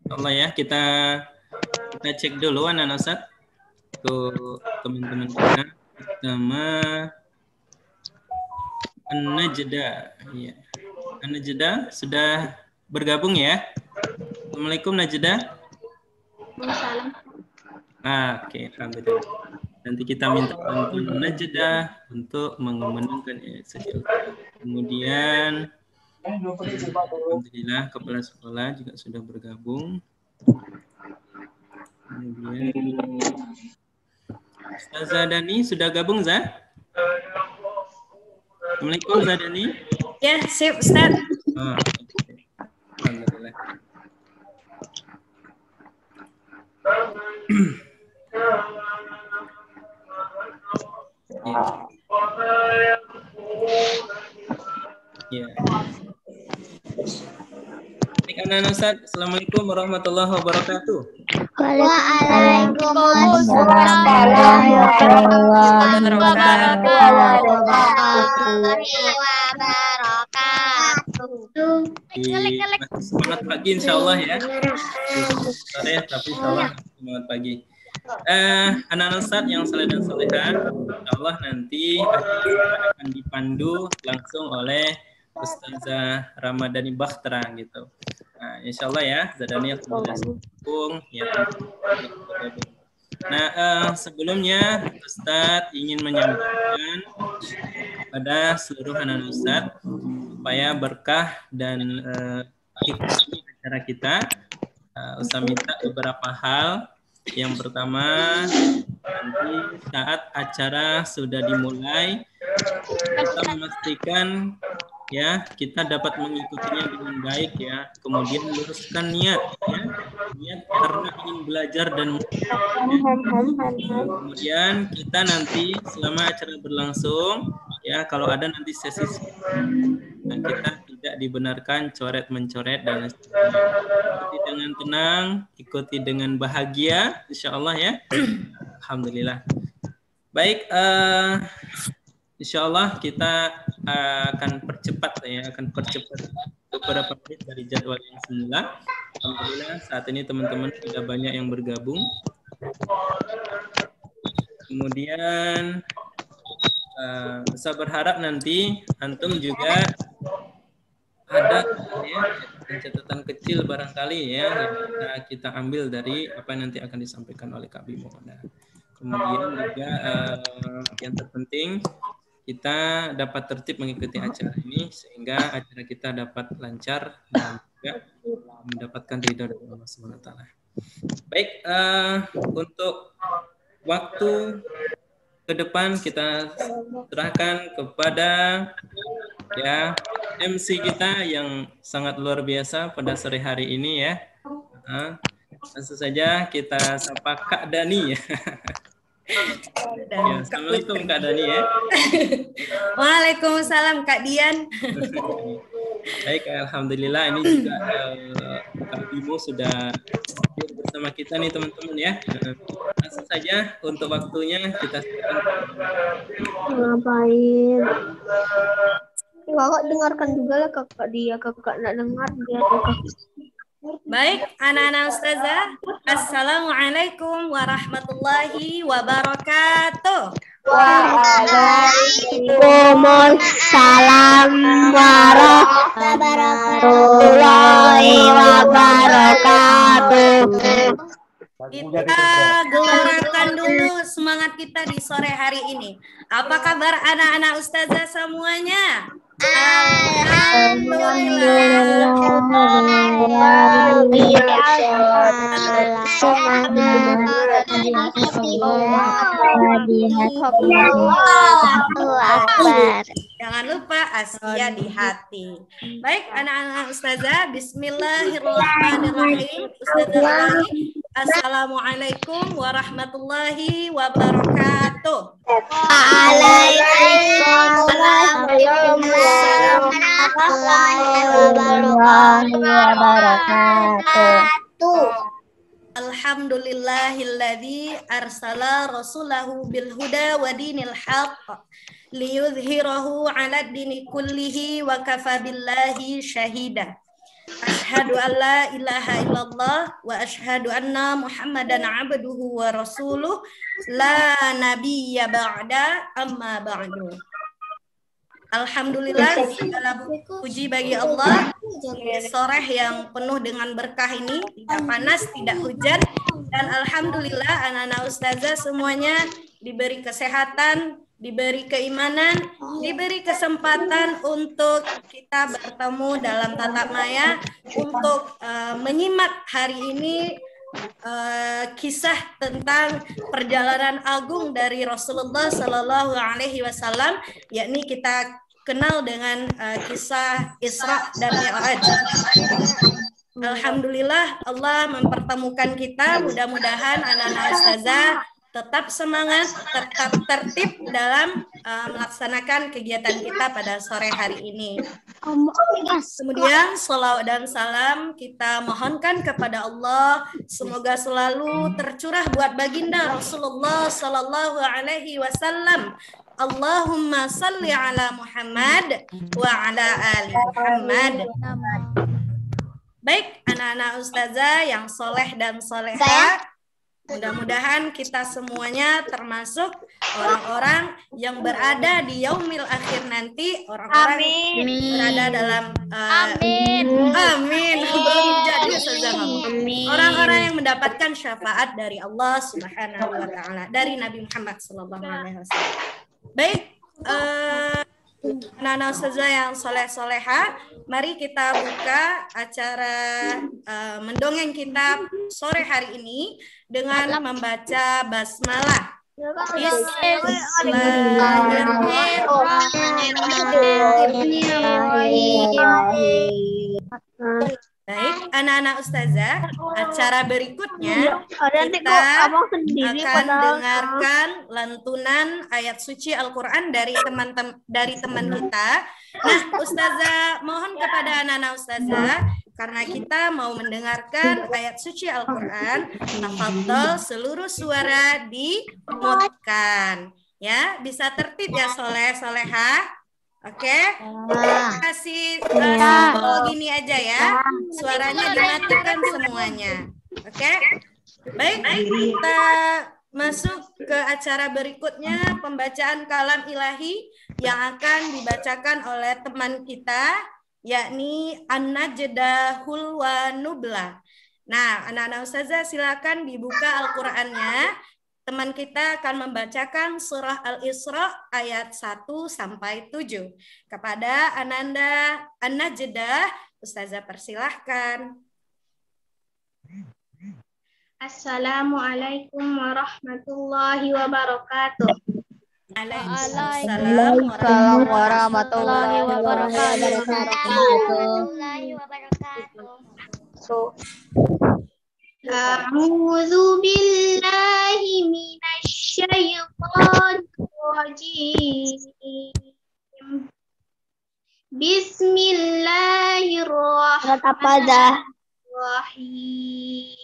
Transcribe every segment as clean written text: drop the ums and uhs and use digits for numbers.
Allah ya, kita cek dulu anak-anak Ustaz. Tuh teman-teman kita pertama An-Najda. Ya. An-Najda sudah bergabung ya. Assalamualaikum Najda. Oke, alhamdulillah. Nanti kita minta bantuan Najda untuk memenangkan sejauh. Kemudian alhamdulillah kepala sekolah juga sudah bergabung. Kemudian Ustazah Dani sudah gabung, Zah? Assalamualaikum, Zah Dani. Ya, sip, Ustaz. Okay. Alhamdulillah. Ya. Anak-anak Ustaz, Assalamualaikum warahmatullahi wabarakatuh. Waalaikumsalam warahmatullahi wabarakatuh. Semangat pagi insyaallah ya. Sore tapi insyaallah semangat pagi. Anak-anak Ustaz yang saleh dan salehah, insyaallah nanti akan dipandu langsung oleh Ustazah Ramadhani Bakhtara gitu. Nah, insyaallah ya, Zadani akan bergabung ya. Nah, sebelumnya Ustadz ingin menyampaikan kepada seluruh anak Ustadz supaya berkah dan hikmah acara kita, Ustadz minta beberapa hal. Yang pertama, nanti saat acara sudah dimulai, kita memastikan ya kita dapat mengikutinya dengan baik ya. Kemudian luruskan niat ya, niat karena ingin belajar dan kemudian kita nanti selama acara berlangsung ya, kalau ada nanti sesi kita tidak dibenarkan coret-mencoret dan ikuti dengan tenang, ikuti dengan bahagia, insya Allah ya. Alhamdulillah. Baik, insya Allah kita akan percepat beberapa menit dari jadwal yang semula. Alhamdulillah saat ini teman-teman sudah banyak yang bergabung. Kemudian saya berharap nanti antum juga ada ya catatan kecil barangkali ya yang kita ambil dari apa yang nanti akan disampaikan oleh Kak Bimo. Kemudian juga yang terpenting kita dapat tertib mengikuti acara ini sehingga acara kita dapat lancar dan juga mendapatkan ridho dari Allah SWT. Baik, untuk waktu ke depan kita serahkan kepada ya MC kita yang sangat luar biasa pada sore hari ini ya. Langsung saja kita sapa Kak Dani ya. Ya, Assalamualaikum Kak Dani ya. Waalaikumsalam Kak Dian. Baik, alhamdulillah ini juga Kak Bimo sudah hadir bersama kita nih teman-teman ya. Langsung saja untuk waktunya kita ngapain? Kakak dengarkan juga lah kakak dia, kakak nak dengar dia. Baik, anak-anak ustazah, assalamualaikum warahmatullahi wabarakatuh. Waalaikumsalam warahmatullahi wabarakatuh. Kita gelarakan dulu semangat kita di sore hari ini. Apa kabar anak-anak ustazah semuanya? Alhamdulillah. Jangan lupa Asia di hati. Baik anak-anak ustazah, bismillahirrahmanirrahim. Ustazah ulangi. Assalamualaikum warahmatullahi wabarakatuh. Waalaikumsalam warahmatullahi wabarakatuh. Alhamdulillahilladzi arsala rasulahu bil huda wa dinil haqq liyudhhirahu 'ala dini kullihi wa kafa billahi syahida. Asyhadu an la ilaha illallah wa asyhadu anna Muhammadan abduhu wa rasuluh la nabiyya ba'da amma ba'du. Alhamdulillah, segala puji bagi Allah di sore yang penuh dengan berkah ini, tidak panas, tidak hujan, dan alhamdulillah anak-anak ustazah semuanya diberi kesehatan, diberi keimanan, diberi kesempatan untuk kita bertemu dalam tatap maya untuk menyimak hari ini kisah tentang perjalanan agung dari Rasulullah Sallallahu Alaihi Wasallam, yakni kita kenal dengan kisah Isra dan Mi'raj. Alhamdulillah Allah mempertemukan kita. Mudah-mudahan anak-anak ustazah tetap semangat, tetap tertib dalam melaksanakan kegiatan kita pada sore hari ini. Kemudian salawat dan salam kita mohonkan kepada Allah, semoga selalu tercurah buat baginda Rasulullah Sallallahu Alaihi Wasallam. Allahumma salli ala Muhammad wa ala ali Muhammad. Baik, anak-anak ustazah yang soleh dan soleha, mudah-mudahan kita semuanya termasuk orang-orang yang berada di yaumil akhir nanti, orang-orang yang berada dalam amin. Belum jadi ustazah ngomong. Orang-orang yang mendapatkan syafaat dari Allah Subhanahu wa taala, dari Nabi Muhammad sallallahu alaihi wasallam. Baik, anak-anak ustazah yang soleh-soleha, mari kita buka acara mendongeng kita sore hari ini dengan membaca basmalah. Bismillahirrahmanirrahim. Baik, anak-anak ustazah, acara berikutnya kita akan dengarkan lantunan ayat suci Al-Quran dari teman kita. Nah, ustazah, mohon kepada anak-anak ustazah, karena kita mau mendengarkan ayat suci Al-Quran, tafadhol seluruh suara dimutkan. Ya, bisa tertib ya soleh-soleha. Oke, kita kasih simbol gini aja ya, suaranya dimatikan semuanya. Oke, baik, kita masuk ke acara berikutnya, pembacaan kalam ilahi yang akan dibacakan oleh teman kita, yakni An-Najdahul wa Nubla. Nah, anak-anak ustazah silakan dibuka Al-Qur'annya. Teman kita akan membacakan surah Al-Isra ayat 1 sampai 7. Kepada Ananda An-Najdah, ustazah persilahkan. Assalamualaikum warahmatullahi wabarakatuh. Waalaikumsalam warahmatullahi wabarakatuh. A'udzu billahi minasy syaithanir rajim. Bismillahirrahmanirrahim.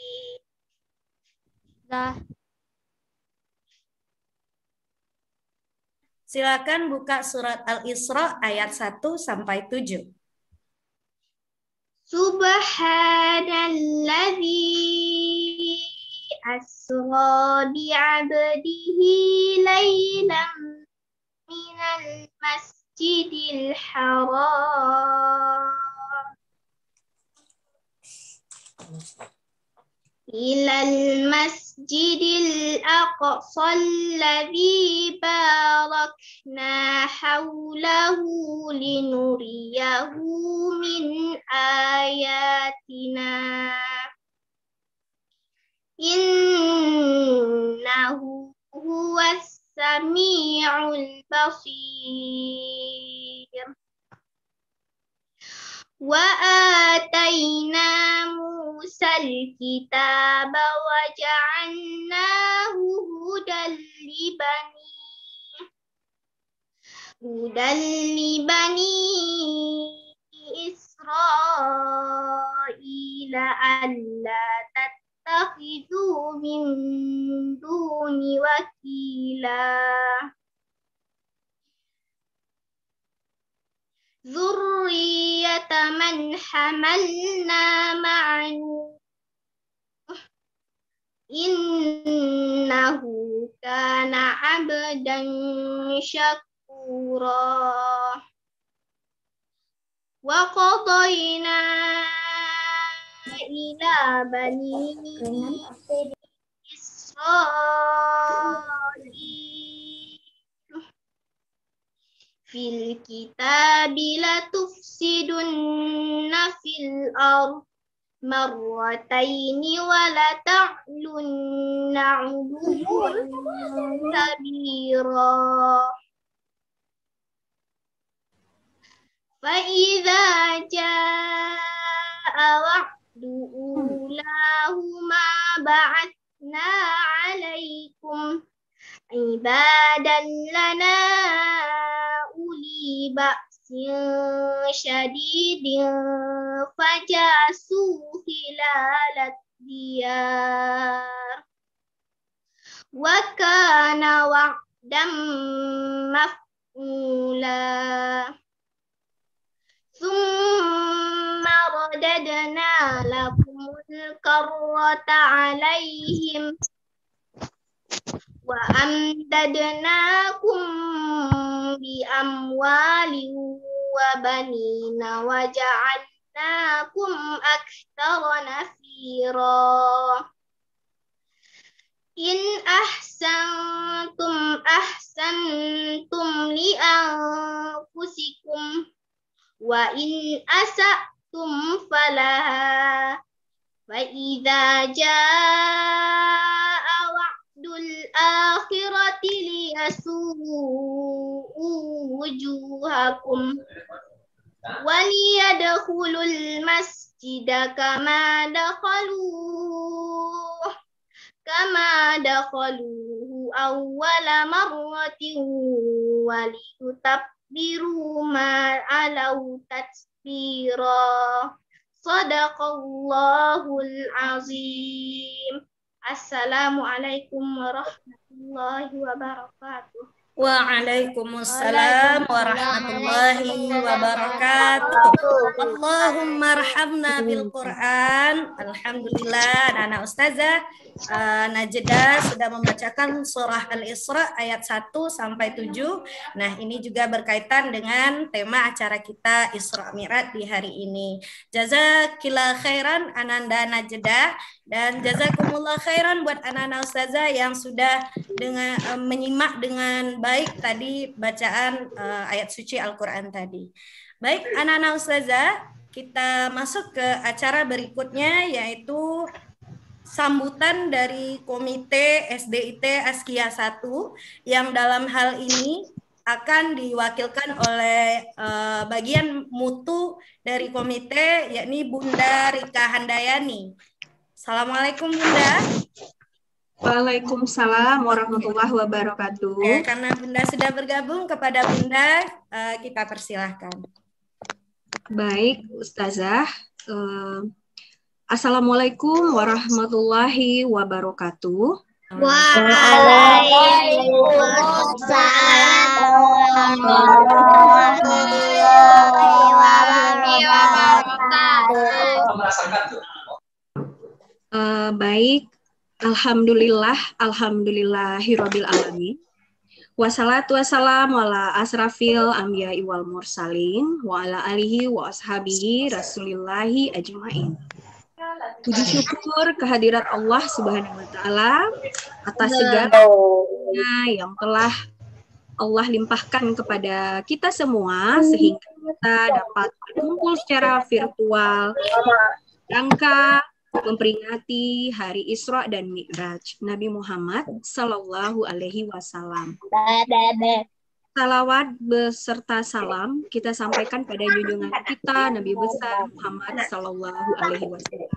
Silakan buka surat Al-Isra ayat 1 sampai 7. Subhanalladzi asra bi'abdihi laylan minal masjidil haram ilal masjidil aqsa alladzi barakna hawlahu linuriyahu min ayatina innahu huwas sami'ul basir. Wa atayna Musal kitaba wa ja'alnahu hudan libani Israila alla tattakhidhu min duni wakila. Dzurriyyatan من حملنا مع نوح إنه كان عبدا شكورا وقضينا إلى بني إسرائيل في الكتاب لتفسدن في الأرض مرتين ولتعلن علوا كبيرا فإذا جاء وعد أولاهما بعثنا عليكم عبادا لنا أولي بأس شديد فجاسوا خلال الديار وكان وعدا مفعولا ثم رددنا لكم الكرة عليهم وأمددناكم بأموال وبنين وجعلناكم أكثر نفيرا إن أحسنتم أحسنتم لأنفسكم وإن أسأتم فلها فإذا جاء وعد الآخرة ليسوءوا وجوهكم وليدخلوا المسجد كما دخلوه أول مرة وليتبروا ما علوا تتبيرا صدق الله العظيم. Assalamualaikum warahmatullahi wabarakatuh. Waalaikumsalam warahmatullahi wabarakatuh. Allahumma arhamna bil Quran. Alhamdulillah, anak ustazah Najdah sudah membacakan surah Al-Isra ayat 1 sampai 7. Nah, ini juga berkaitan dengan tema acara kita Isra Mi'raj di hari ini. Jazakillah khairan Ananda Najdah dan jazakumullah khairan buat anak-anak ustazah yang sudah dengan menyimak dengan baik tadi bacaan ayat suci Al-Quran tadi. Baik, anak-anak ustazah, kita masuk ke acara berikutnya yaitu sambutan dari Komite SDIT Askia 1 yang dalam hal ini akan diwakilkan oleh bagian mutu dari komite yakni Bunda Rika Handayani. Assalamualaikum Bunda. Waalaikumsalam warahmatullahi wabarakatuh. Ya, karena Bunda sudah bergabung, kepada Bunda kita persilahkan. Baik, Ustazah. Assalamualaikum warahmatullahi wabarakatuh. Waalaikumsalam warahmatullahi wabarakatuh. Baik, alhamdulillahirabbil alamin. Wassalatu wassalamu ala asrafil anbiya'i wal mursalin wa ala alihi wa ashabihi rasulillahi ajmain. Puji syukur kehadirat Allah Subhanahu wa taala atas segala yang telah Allah limpahkan kepada kita semua sehingga kita dapat berkumpul secara virtual rangka memperingati hari Isra dan Mi'raj Nabi Muhammad Sallallahu Alaihi Wasallam. Salawat beserta salam kita sampaikan pada junjungan kita Nabi besar Muhammad Sallallahu Alaihi Wasallam.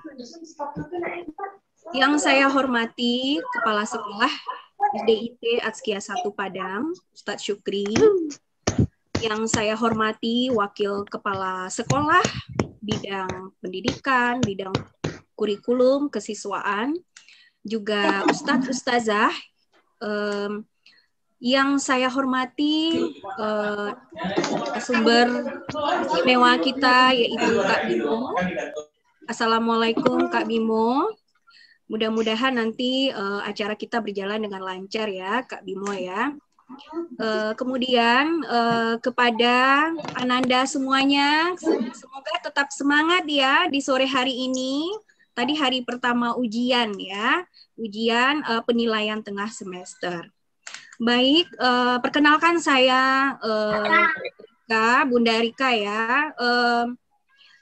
Yang saya hormati Kepala Sekolah SDIT Askia 1 Padang, Ustadz Syukri. Yang saya hormati Wakil Kepala Sekolah bidang pendidikan, bidang kurikulum, kesiswaan, juga Ustadz Ustazah Yang saya hormati sumber istimewa kita yaitu Kak Bimo. Assalamualaikum Kak Bimo. Mudah-mudahan nanti acara kita berjalan dengan lancar ya Kak Bimo ya. Kemudian kepada Ananda semuanya, semoga tetap semangat ya di sore hari ini. Tadi hari pertama ujian ya, ujian penilaian tengah semester. Baik, perkenalkan saya Bunda Rika ya.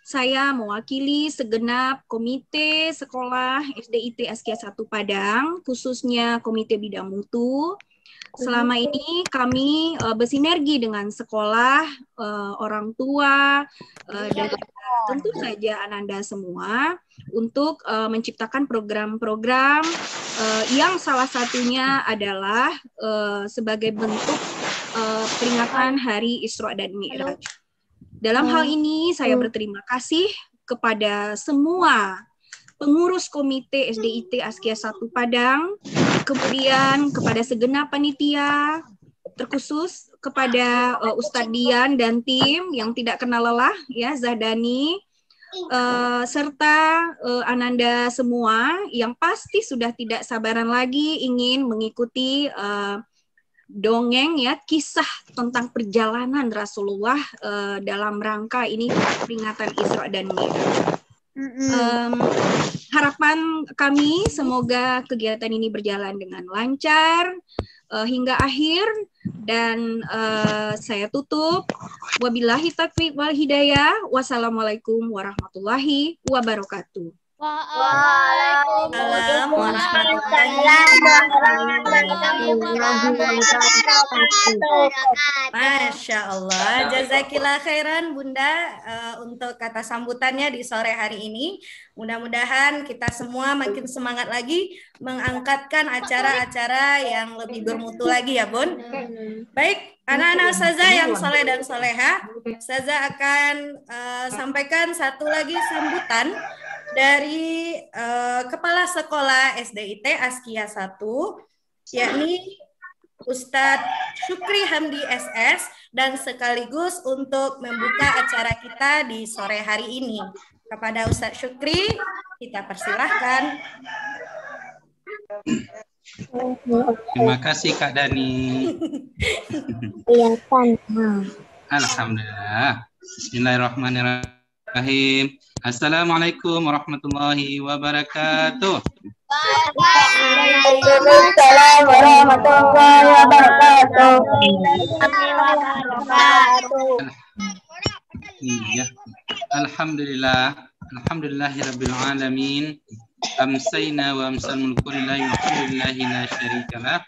Saya mewakili segenap komite sekolah SDIT Askia 1 Padang, khususnya Komite Bidang Mutu. Selama ini kami bersinergi dengan sekolah, orang tua, dan tentu saja Ananda semua untuk menciptakan program-program yang salah satunya adalah sebagai bentuk peringatan Hari Isra dan Mi'raj. Dalam hal ini saya berterima kasih kepada semua pengurus Komite SDIT Askia 1 Padang, kemudian kepada segenap panitia, terkhusus kepada Ustadz Dian dan tim yang tidak kenal lelah, ya Zahdani, serta Ananda semua yang pasti sudah tidak sabaran lagi ingin mengikuti dongeng ya, kisah tentang perjalanan Rasulullah dalam rangka ini peringatan Isra dan Mi'raj. Harapan kami semoga kegiatan ini berjalan dengan lancar hingga akhir, dan saya tutup. Wabillahi taufiq wal hidayah. Wassalamualaikum warahmatullahi wabarakatuh. Waalaikumsalam warahmatullahi wabarakatuh. Masya Allah, jazakillah khairan Bunda untuk kata sambutannya di sore hari ini. Mudah-mudahan kita semua makin semangat lagi mengangkatkan acara-acara yang lebih bermutu lagi ya Bun. Baik, anak-anak Ustazah yang soleh dan soleha, Ustazah akan sampaikan satu lagi sambutan dari Kepala Sekolah SDIT Askia 1, yakni Ustadz Syukri Hamdi SS, dan sekaligus untuk membuka acara kita di sore hari ini. Kepada Ustadz Syukri, kita persilahkan. Terima kasih Kak Dani. Alhamdulillah. Bismillahirrahmanirrahim. Assalamualaikum warahmatullahi wabarakatuh. Waalaikumsalam warahmatullahi wabarakatuh. Iya. Alhamdulillah. Alhamdulillahirabbil alamin. Amsayna wa amsal mulku lillahi walhamdulillahi la syarika lah.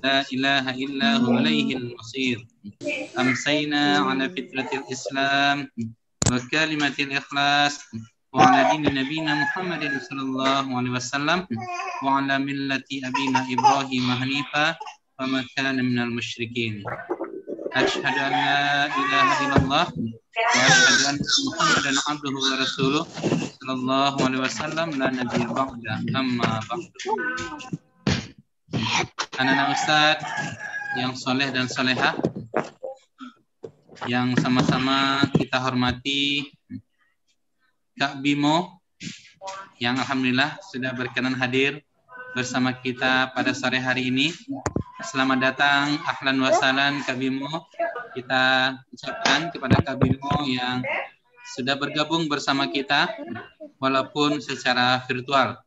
La ilaha illa huwa alaihil masir. Amsayna ala fitratil Islam wa kalimatil ikhlas wa ala dini nabiyina Muhammadin sallallahu alaihi wasallam wa ala millati abina Ibrahim hanifa wa ma kana minal musyrikin. Asyhadu an la ilaha illallah wa asyhadu anna Muhammadan abduhu wa rasuluh sallallahu alaihi wasallam la nabiyya ba'da, amma ba'du. Anak-anak Ustaz yang soleh dan soleha yang sama-sama kita hormati, Kak Bimo yang alhamdulillah sudah berkenan hadir bersama kita pada sore hari ini. Selamat datang, ahlan wa sahlan Kak Bimo. Kita ucapkan kepada Kak Bimo yang sudah bergabung bersama kita walaupun secara virtual.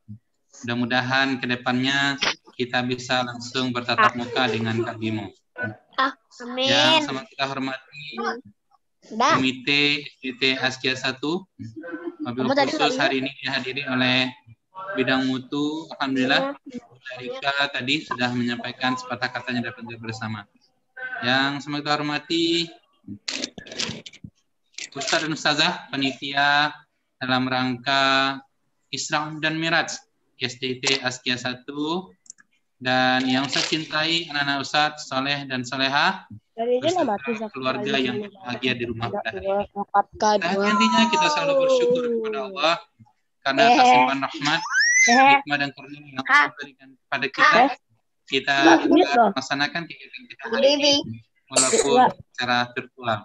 Mudah-mudahan ke depannya kita bisa langsung bertatap muka dengan Kak Bimo. Amin. Yang sama kita hormati Komite SDIT Askia 1. Mobil khusus hari ini dihadiri oleh Bidang Mutu. Alhamdulillah Rika tadi sudah menyampaikan sepatah katanya dapat bersama. Yang sama kita hormati Ustaz dan Ustazah panitia dalam rangka Isra dan Mi'raj SDIT Askia 1, dan yang saya cintai anak-anak Ustaz soleh dan soleha beserta keluarga yang bahagia di rumah pada hari ini. Dan intinya kita selalu bersyukur kepada Allah karena atas limpahan rahmat, hikmah dan karunia yang Allah berikan kepada kita, kita melaksanakan kegiatan kita hari ini walaupun secara virtual.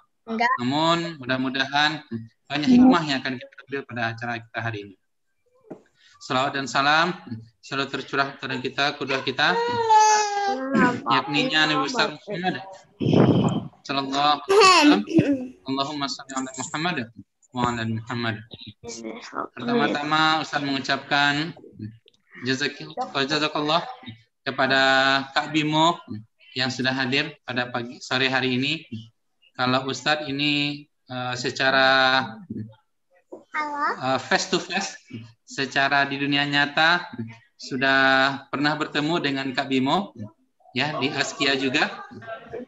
Namun mudah-mudahan banyak hikmah yang akan kita ambil pada acara kita hari ini. Salawat dan salam selalu tercurah kepada kita, kedua kita, yakninya Nabi besar Muhammad sallallahu alaihi wasallam. Allahumma shalli ala Muhammad wa ala Muhammad. Pertama-tama Ustaz mengucapkan jazakallah kepada Kak Bimo yang sudah hadir pada sore hari ini. Kalau Ustadz ini secara face to face, secara di dunia nyata sudah pernah bertemu dengan Kak Bimo ya di Askia juga,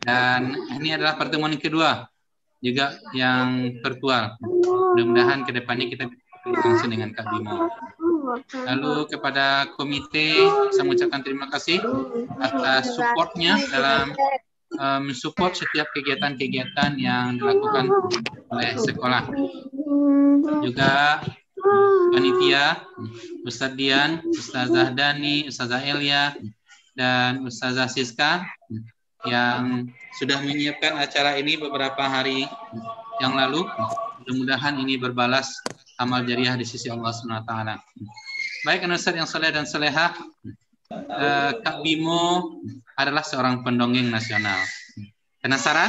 dan ini adalah pertemuan kedua juga yang virtual. Mudah-mudahan kedepannya kita bisa langsung dengan Kak Bimo. Lalu kepada komite saya mengucapkan terima kasih atas supportnya dalam mensupport setiap kegiatan-kegiatan yang dilakukan oleh sekolah. Juga panitia, Ustadz Dian, Ustazah Dani, Ustazah Elia, dan Ustazah Siska yang sudah menyiapkan acara ini beberapa hari yang lalu. Mudah-mudahan ini berbalas amal jariah di sisi Allah SWT. Baik, Ustadz yang soleh dan solehah, Kak Bimo adalah seorang pendongeng nasional. Penasaran?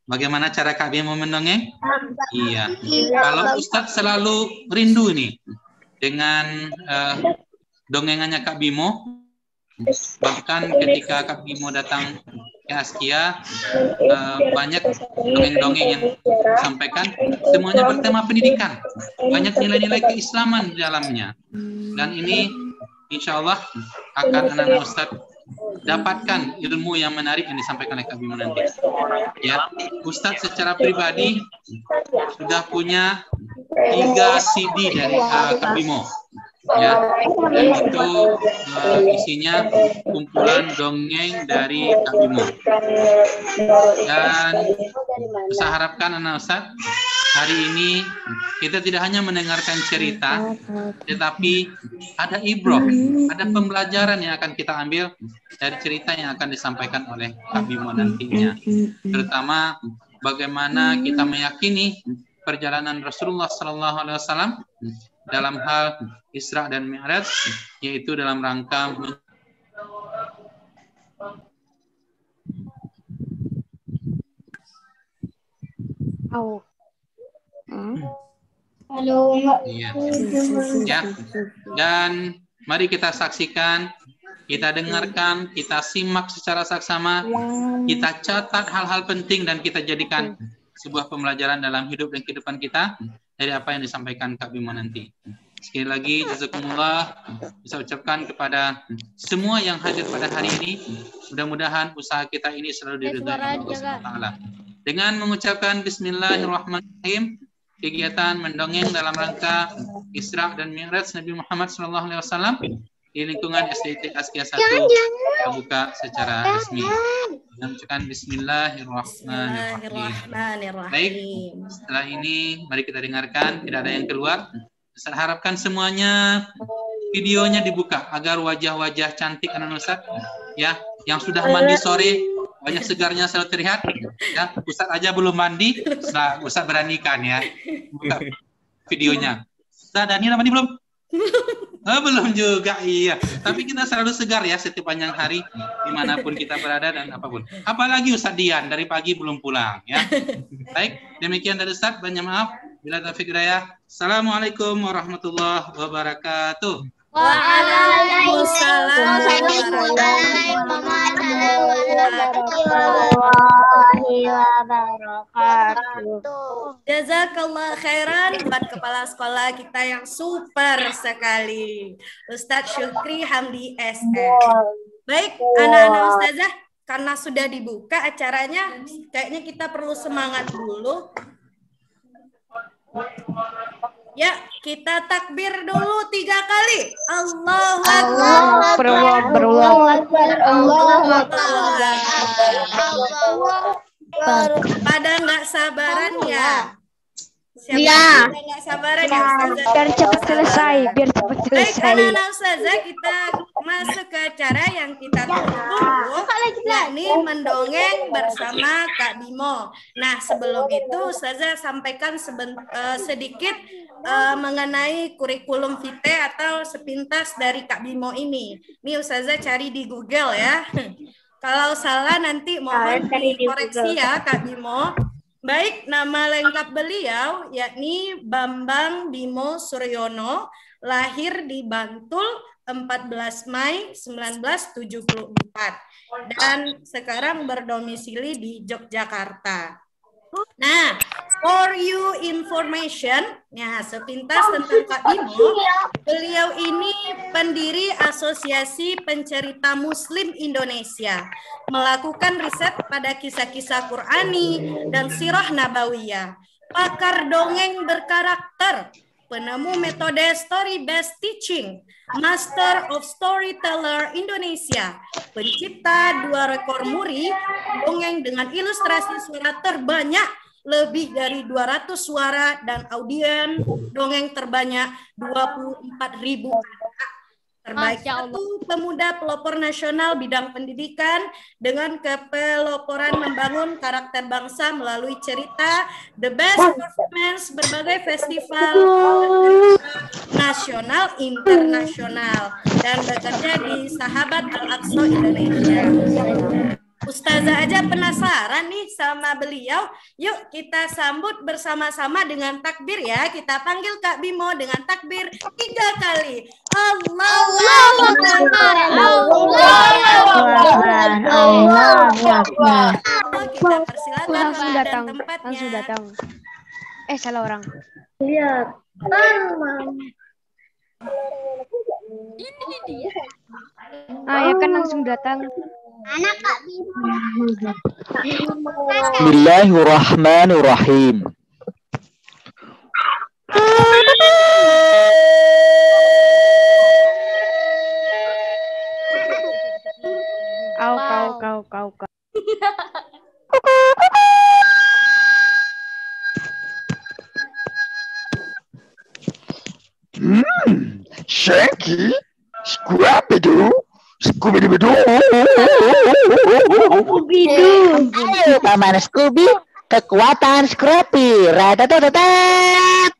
Bagaimana cara Kak Bimo mendongeng? Iya. Kalau Ustadz selalu rindu nih dengan dongengannya Kak Bimo. Bahkan ketika Kak Bimo datang ke Askia, banyak dongeng-dongeng yang disampaikan, semuanya bertema pendidikan. Banyak nilai-nilai keislaman di dalamnya. Dan ini insya Allah akan anak-anak Ustadz dapatkan ilmu yang menarik yang disampaikan oleh Kak Bimo nanti. Ya, Ustadz secara pribadi sudah punya 3 CD dari Kak Bimo. Ya, dan itu isinya kumpulan dongeng dari Kak Bimo. Dan saya harapkan anak Ustadz hari ini kita tidak hanya mendengarkan cerita, tetapi ada ibroh, ada pembelajaran yang akan kita ambil dari cerita yang akan disampaikan oleh Kak Bimo nantinya. Terutama bagaimana kita meyakini perjalanan Rasulullah SAW dalam hal Isra dan Mi'raj, yaitu dalam rangka iya. Ya. Dan mari kita saksikan, kita dengarkan, kita simak secara saksama, kita catat hal-hal penting dan kita jadikan sebuah pembelajaran dalam hidup dan kehidupan kita dari apa yang disampaikan Kak Bimo nanti. Sekali lagi jazakumullah, bisa ucapkan kepada semua yang hadir pada hari ini, mudah-mudahan usaha kita ini selalu diridhai Allah SWT. Dengan mengucapkan bismillahirrahmanirrahim, kegiatan mendongeng dalam rangka Isra dan Mi'raj Nabi Muhammad SAW di lingkungan SDIT Askia 1 kita buka secara resmi. Mengucapkan bismillahirrahmanirrahim. Baik, setelah ini mari kita dengarkan, tidak ada yang keluar. Saya harapkan semuanya videonya dibuka agar wajah-wajah cantik anak Ustadz ya, yang sudah mandi sore, banyak segarnya selalu terlihat ya. Ustadz aja belum mandi, Ustadz beranikan ya buka videonya. Ustadz Dani mandi belum? Oh, belum juga, iya. Tapi kita selalu segar ya sepanjang hari dimanapun kita berada dan apapun. Apalagi Ustadz Dian dari pagi belum pulang ya. Baik, demikian dari Ustadz. Banyak maaf. Bila taufiq hidayah. Assalamualaikum warahmatullahi wabarakatuh. Waalaikumsalam warahmatullahi wabarakatuh. Jazakallah khairan buat kepala sekolah kita yang super sekali, Ustadz Syukri Hamdi SM. Baik, anak-anak ustazah, karena sudah dibuka acaranya, kayaknya kita perlu semangat dulu. Ya, kita takbir dulu 3 kali. Allahu Akbar. Allahu Akbar. Allahu Akbar. Pada nggak sabaran ya? Siapa Ya. yang nggak sabaran ya, Ustazah? Biar cepat selesai, biar cepat Baik, selesai. anak-anak ustazah, kita masuk ke acara yang kita tunggu, yakni mendongeng bersama Kak Bimo. Nah, sebelum itu Ustazah sampaikan sedikit mengenai kurikulum vitae atau sepintas dari Kak Bimo ini. Ini Ustazah cari di Google ya. Kalau salah nanti mohon dikoreksi ya Kak Bimo. Baik, nama lengkap beliau yakni Bambang Bimo Suryono, lahir di Bantul 14 Mei 1974 dan sekarang berdomisili di Yogyakarta. Nah, for you information, ya sepintas tentang Kak Bimo, beliau ini pendiri Asosiasi Pencerita Muslim Indonesia, melakukan riset pada kisah-kisah Qur'ani dan sirah nabawiyah, pakar dongeng berkarakter, penemu metode story-based teaching, Master of Storyteller Indonesia, pencipta 2 rekor muri, dongeng dengan ilustrasi suara terbanyak, lebih dari 200 suara, dan audien dongeng terbanyak 24.000 kata. Terbaik satu pemuda pelopor nasional bidang pendidikan dengan kepeloporan membangun karakter bangsa melalui cerita, the best performance berbagai festival nasional internasional dan bekerja di Sahabat Al-Aqsa Indonesia. Ustazah aja penasaran nih sama beliau. Yuk kita sambut bersama-sama dengan takbir ya. Kita panggil Kak Bimo dengan takbir 3 kali. Allahu Akbar. Allahu Akbar. Kita persilakan langsung datang. tempatnya. Langsung datang. Salah orang. Lihat. Ini dia. Ya kan langsung datang. Anak Kak Bimo. Bismillahirrahmanirrahim. Kau. Shanky, Scrappy-Doo, Scooby-Doo. Ayo, Paman Scooby, kekuatan Scrappy. Ratatatat.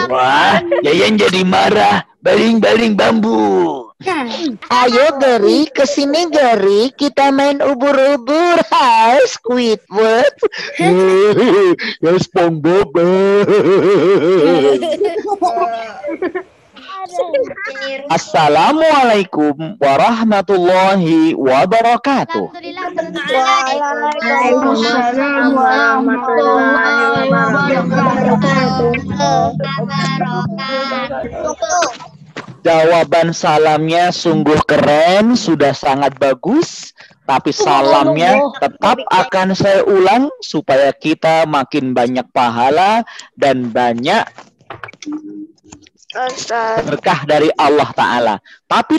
Wah, Yayan jadi marah. Baling-baling bambu. Ayo Geri, kesini Geri, kita main ubur-ubur. Hai Squidward. Ya SpongeBob. Assalamualaikum warahmatullahi wabarakatuh. Waalaikumsalam warahmatullahi wabarakatuh. Jawaban salamnya sungguh keren, sudah sangat bagus. Tapi salamnya tetap akan saya ulang supaya kita makin banyak pahala dan banyak berkah dari Allah Ta'ala. Tapi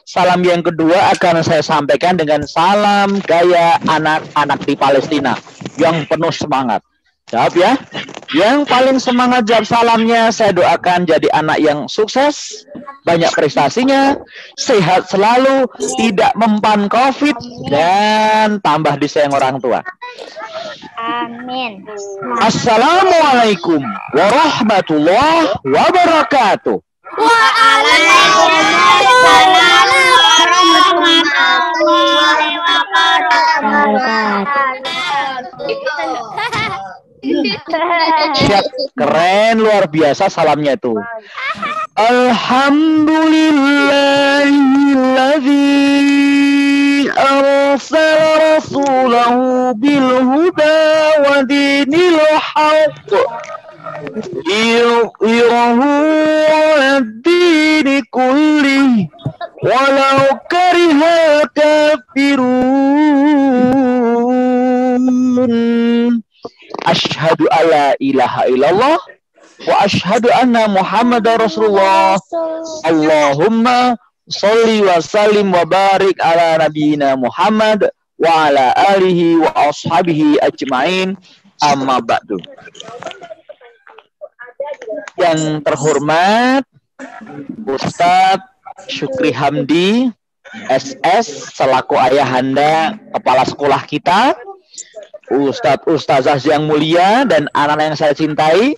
salam yang kedua akan saya sampaikan dengan salam gaya anak-anak di Palestina yang penuh semangat. Jawab ya. Yang paling semangat jawab salamnya, saya doakan jadi anak yang sukses, banyak prestasinya, sehat selalu, tidak mempan COVID, dan tambah disayang orang tua. Amin. Assalamualaikum warahmatullahi wabarakatuh. Waalaikumsalam warahmatullahi wabarakatuh. Siap, keren, luar biasa salamnya itu. Alhamdulillahilladzi arsala rasulahu bil huda wa dinil haqq liyudhhirahu 'ala ad-dini kullihi walau karihal kafirun. Asyhadu alla ilaha illallah wa asyhadu anna Muhammadar Rasulullah. Allahumma sholli wa sallim wa barik ala nabiyina Muhammad wa ala alihi wa ashabihi ajmain. Amma ba'du. Yang terhormat Ustadz Syukri Hamdi SS selaku ayahanda kepala sekolah kita, Ustadz Ustazah yang mulia dan anak-anak yang saya cintai,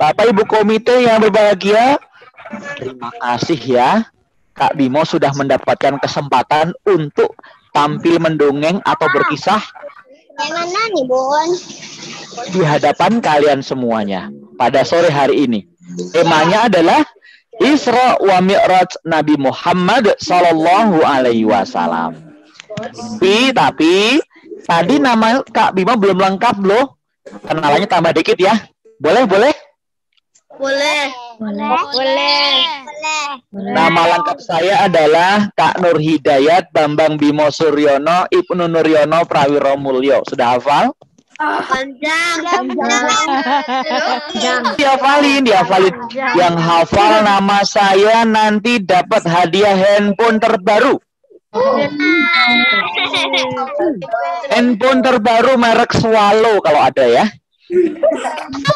Bapak Ibu komite yang berbahagia, terima kasih ya Kak Bimo sudah mendapatkan kesempatan untuk tampil mendongeng atau berkisah di hadapan kalian semuanya pada sore hari ini. Temanya adalah Isra wa Mi'raj Nabi Muhammad Sallallahu Alaihi Wasallam. Tapi tadi nama Kak Bimo belum lengkap loh. Kenalannya tambah dikit ya. Boleh? Nama lengkap saya adalah Kak Nur Hidayat Bambang Bimo Suryono Ibnu Nuryono Prawiro Mulyo. Sudah hafal? Dihafalin. Yang hafal nama saya nanti dapat hadiah handphone terbaru. Handphone terbaru merek Swallow kalau ada ya.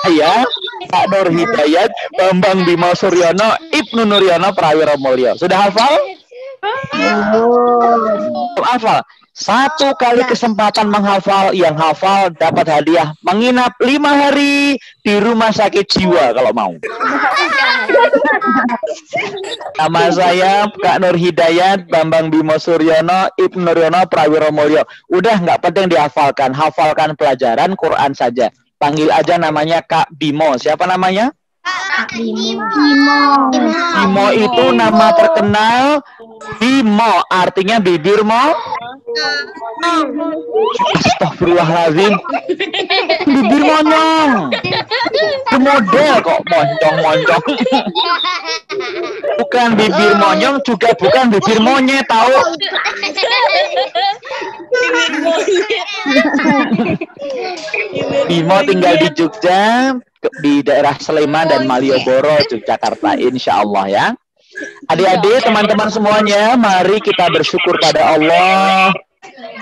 Saya Kak Nur Hidayat Bambang Bimo Suryono Ibnu Nuryono Prawiro Mulyo. Sudah hafal? Hafal. Satu kali kesempatan menghafal, yang hafal dapat hadiah menginap 5 hari di rumah sakit jiwa kalau mau. Nama saya Kak Nur Hidayat Bambang Bimo Suryono Ibnu Nuryono Prawiro Mulyo. Udah nggak penting dihafalkan, hafalkan pelajaran Quran saja. Panggil aja namanya Kak Bimo. Siapa namanya? Bimo itu nama terkenal. Bimo artinya bibir mo. Astagfirullahaladzim. Bibir monyong. Itu model kok moncong. Bukan bibir monyong, juga bukan bibir monyet, tahu? Bimo tinggal di Jogja, di daerah Sleman dan Malioboro, Yogyakarta, insya Allah ya. Adik-adik, teman-teman semuanya, mari kita bersyukur pada Allah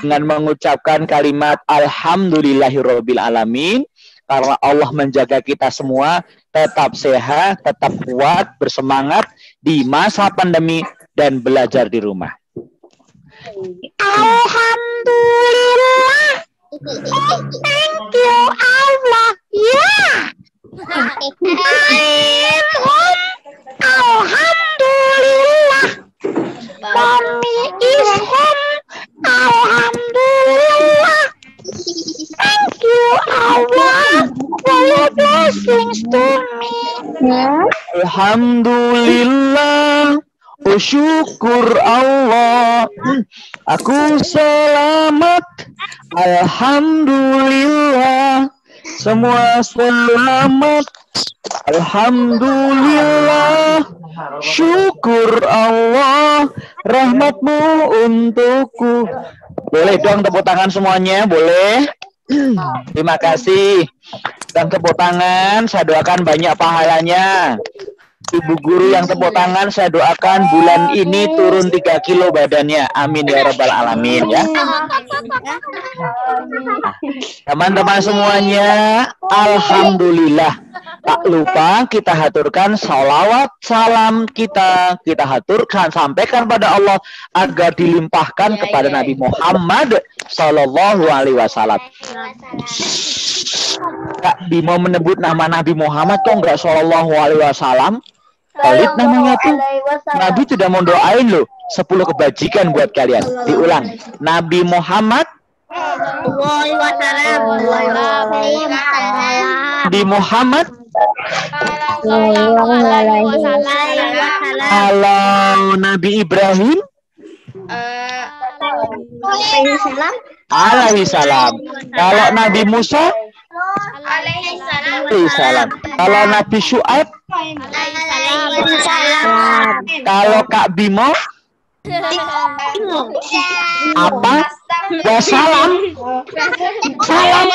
dengan mengucapkan kalimat Alhamdulillahirabbil alamin, karena Allah menjaga kita semua tetap sehat, tetap kuat, bersemangat di masa pandemi dan belajar di rumah. Alhamdulillah. Thank you Allah. Ya. Alhamdulillah. Kami ishum. Alhamdulillah. Thank you Allah for your blessings to me. Alhamdulillah. Oh syukur Allah, aku selamat. Alhamdulillah, semua selamat. Alhamdulillah, syukur Allah, rahmatmu untukku. Boleh dong tepuk tangan semuanya, boleh? Terima kasih. Dan tepuk tangan, saya doakan banyak pahalanya. Ibu guru yang tepuk tangan, saya doakan bulan ini turun 3 kilo badannya. Amin ya rabbal alamin ya. Teman-teman semuanya, alhamdulillah. Tak lupa kita haturkan salawat salam kita haturkan, sampaikan pada Allah agar dilimpahkan kepada Nabi Muhammad Sallallahu Alaihi Wasallam. Kak Bimo menyebut nama Nabi Muhammad kok enggak Sallallahu Alaihi Wasallam? Pelit namanya tuh. Nabi tidak mau doain loh 10 kebajikan buat kalian. Diulang. Nabi Muhammad Nabi Muhammad kalau Nabi Ibrahim alaihi salam. Kalau Nabi Musa alaihi salam. Kalau Nabi Syuaib kalau Kak Bimo apa? Wassalam. Salam.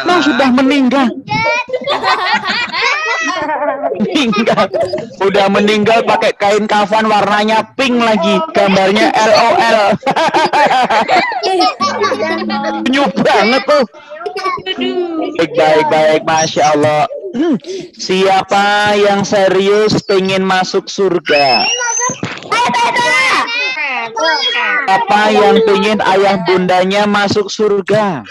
Nah, sudah meninggal. Meninggal. Udah meninggal pakai kain kafan warnanya pink lagi, gambarnya LOL. Penyu banget tuh. Baik, Masya Allah. Siapa yang serius pengen masuk surga? Siapa yang pengen ayah bundanya masuk surga?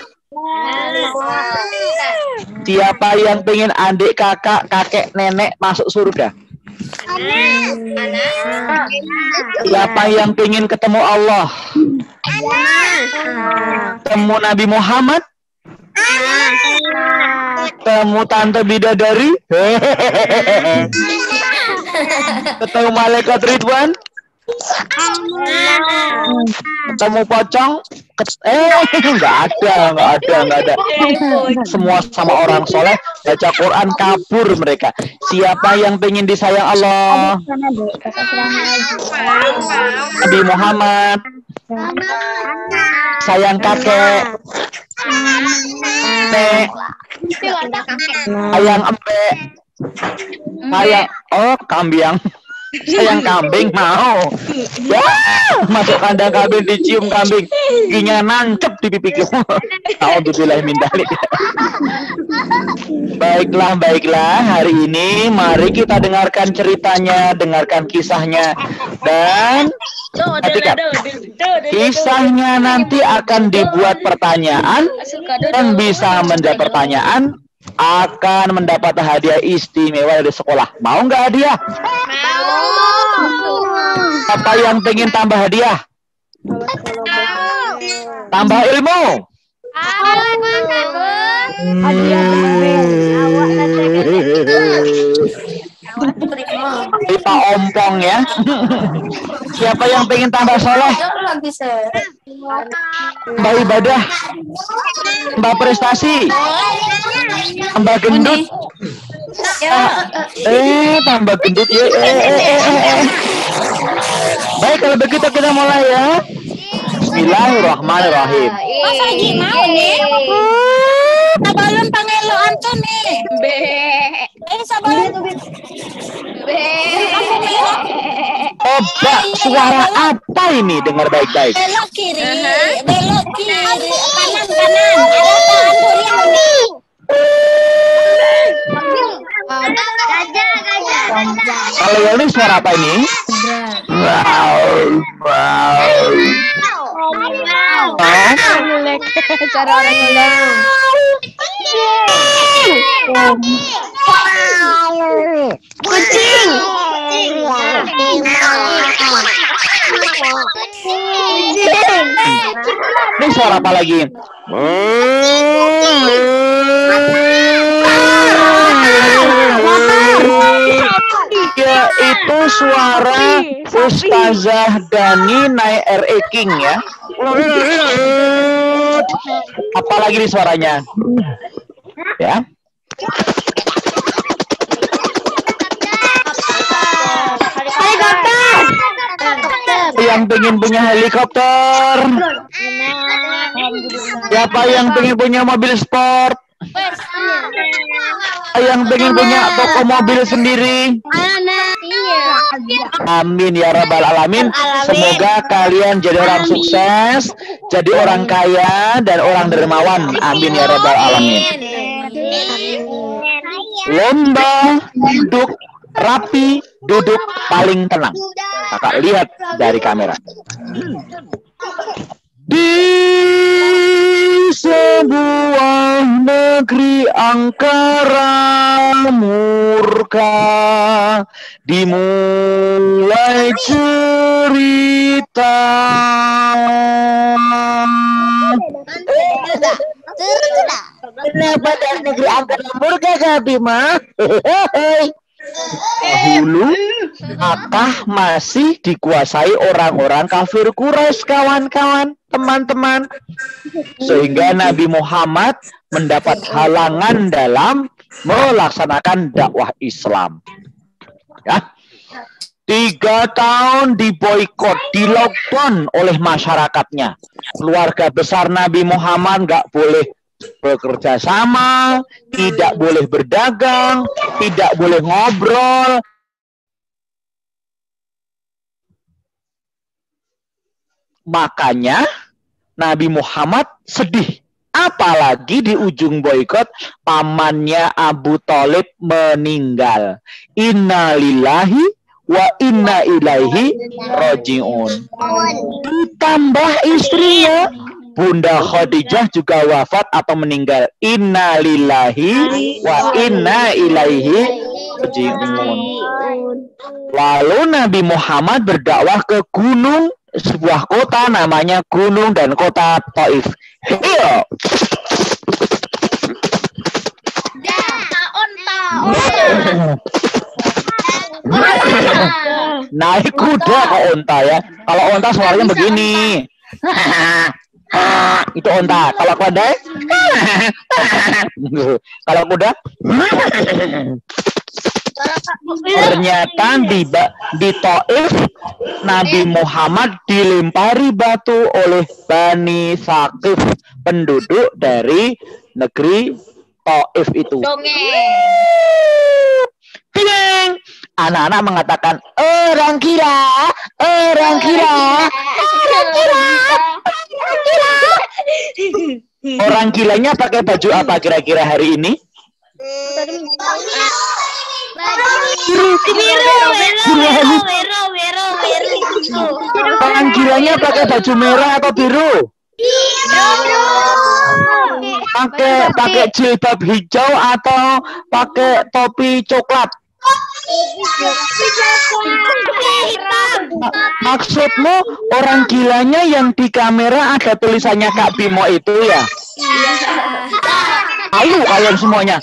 Siapa yang pengen adik kakak kakek nenek masuk surga? Siapa yang pengen ketemu Allah? Ketemu Nabi Muhammad? Ketemu Tante Bidadari? Ketemu Malaikat Ridwan? Ketemu pocong? Nggak ada. Semua sama orang soleh, baca Quran, kabur mereka. Siapa yang pengen disayang Allah? Nabi Muhammad. Sayang kakek. Sayang empe. Sayang kambing. Sayang kambing mau. Ya, masuk kandang kambing, dicium kambing, giginya nancep di pipiku. Alhamdulillah min dzalik. Baiklah. Hari ini mari kita dengarkan ceritanya, dengarkan kisahnya, dan kisahnya nanti akan dibuat pertanyaan, dan bisa menjawab pertanyaan akan mendapat hadiah istimewa dari sekolah. Mau nggak hadiah? Apa yang pengen tambah hadiah? Tambah ilmu. Kita ompong ya. Siapa yang pengen tambah soleh? Tambah ibadah, tambah prestasi, tambah gendut. Tambah gendut ya. Baik, kalau begitu kita mulai ya. Bismillahirrahmanirrahim. Mas Haji mau nih. Sabalun pangeloan tuh nih. Sabalun. Coba suara apa ini? Dengar baik-baik. Belok kiri. Kanan. Ada amburian nih. Kalau yang ini suara apa ini? Cara orang ngulek. Kucing. Ini suara apa lagi? Ya, itu suara Ustazah Dani naik RE King ya. Apalagi nih suaranya? Ya. Yang pengen punya helikopter? Siapa yang pengen punya mobil sport? Yang pengen punya toko mobil sendiri? Amin ya rabbal alamin. Semoga kalian jadi orang sukses, jadi orang kaya dan orang dermawan. Amin ya rabbal alamin. Lomba duduk rapi, duduk paling tenang. Kakak lihat dari kamera. Di sebuah negeri angkara murka dimulai cerita. Kenapa dari negeri angkara murka Kak Bima? Dahulu Makkah masih dikuasai orang-orang kafir Quraisy, kawan-kawan, teman-teman. Sehingga Nabi Muhammad mendapat halangan dalam melaksanakan dakwah Islam. Ya. 3 tahun diboikot, di lockdown oleh masyarakatnya. Keluarga besar Nabi Muhammad nggak boleh bekerja sama, tidak boleh berdagang, tidak boleh ngobrol. Makanya Nabi Muhammad sedih. Apalagi di ujung boikot pamannya Abu Thalib meninggal. Inna lillahi wa inna ilaihi roji'un. Ditambah istrinya Bunda Khadijah juga wafat atau meninggal. Inna lillahi wa inna ilaihi roji'un. Lalu Nabi Muhammad berdakwah ke gunung, sebuah kota namanya Gunung dan Kota Taif. Iya. Naik kuda kok onta ya. Kalau onta suaranya begini. Itu onta. Kalau kuda, kalau kuda. Ternyata di Taif Nabi Muhammad dilempari batu oleh Bani Saqif, penduduk dari negeri Taif itu. Dongeng. Anak-anak mengatakan orang gila, orang gila, orang gila, orang gila. Orang gilanya pakai baju apa kira-kira hari ini? Orang gilanya pakai baju merah atau biru? Pakai jilbab hijau atau pakai topi coklat? Maksudmu orang gilanya yang di kamera ada tulisannya Kak Bimo itu ya? Ayo kalian semuanya.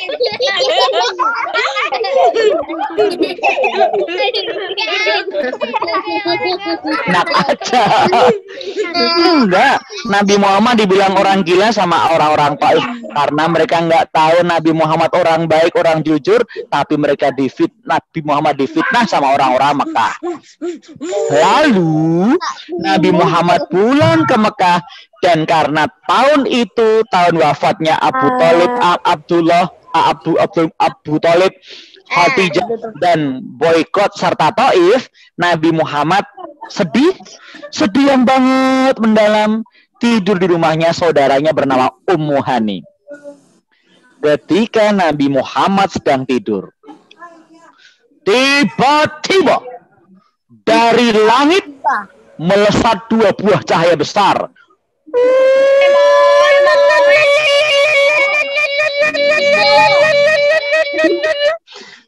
Enak aja. Enggak, Nabi Muhammad dibilang orang gila sama orang-orang Taif karena mereka nggak tahu Nabi Muhammad orang baik, orang jujur, tapi mereka Nabi Muhammad difitnah sama orang-orang Mekah. Lalu Nabi Muhammad pulang ke Mekah dan karena tahun itu tahun wafatnya Abu Thalib, Abu Thalib, Khadijah dan boikot serta Taif, Nabi Muhammad sedih yang banget mendalam, tidur di rumahnya saudaranya bernama Ummu Hani. Ketika Nabi Muhammad sedang tidur, tiba-tiba dari langit melesat 2 buah cahaya besar.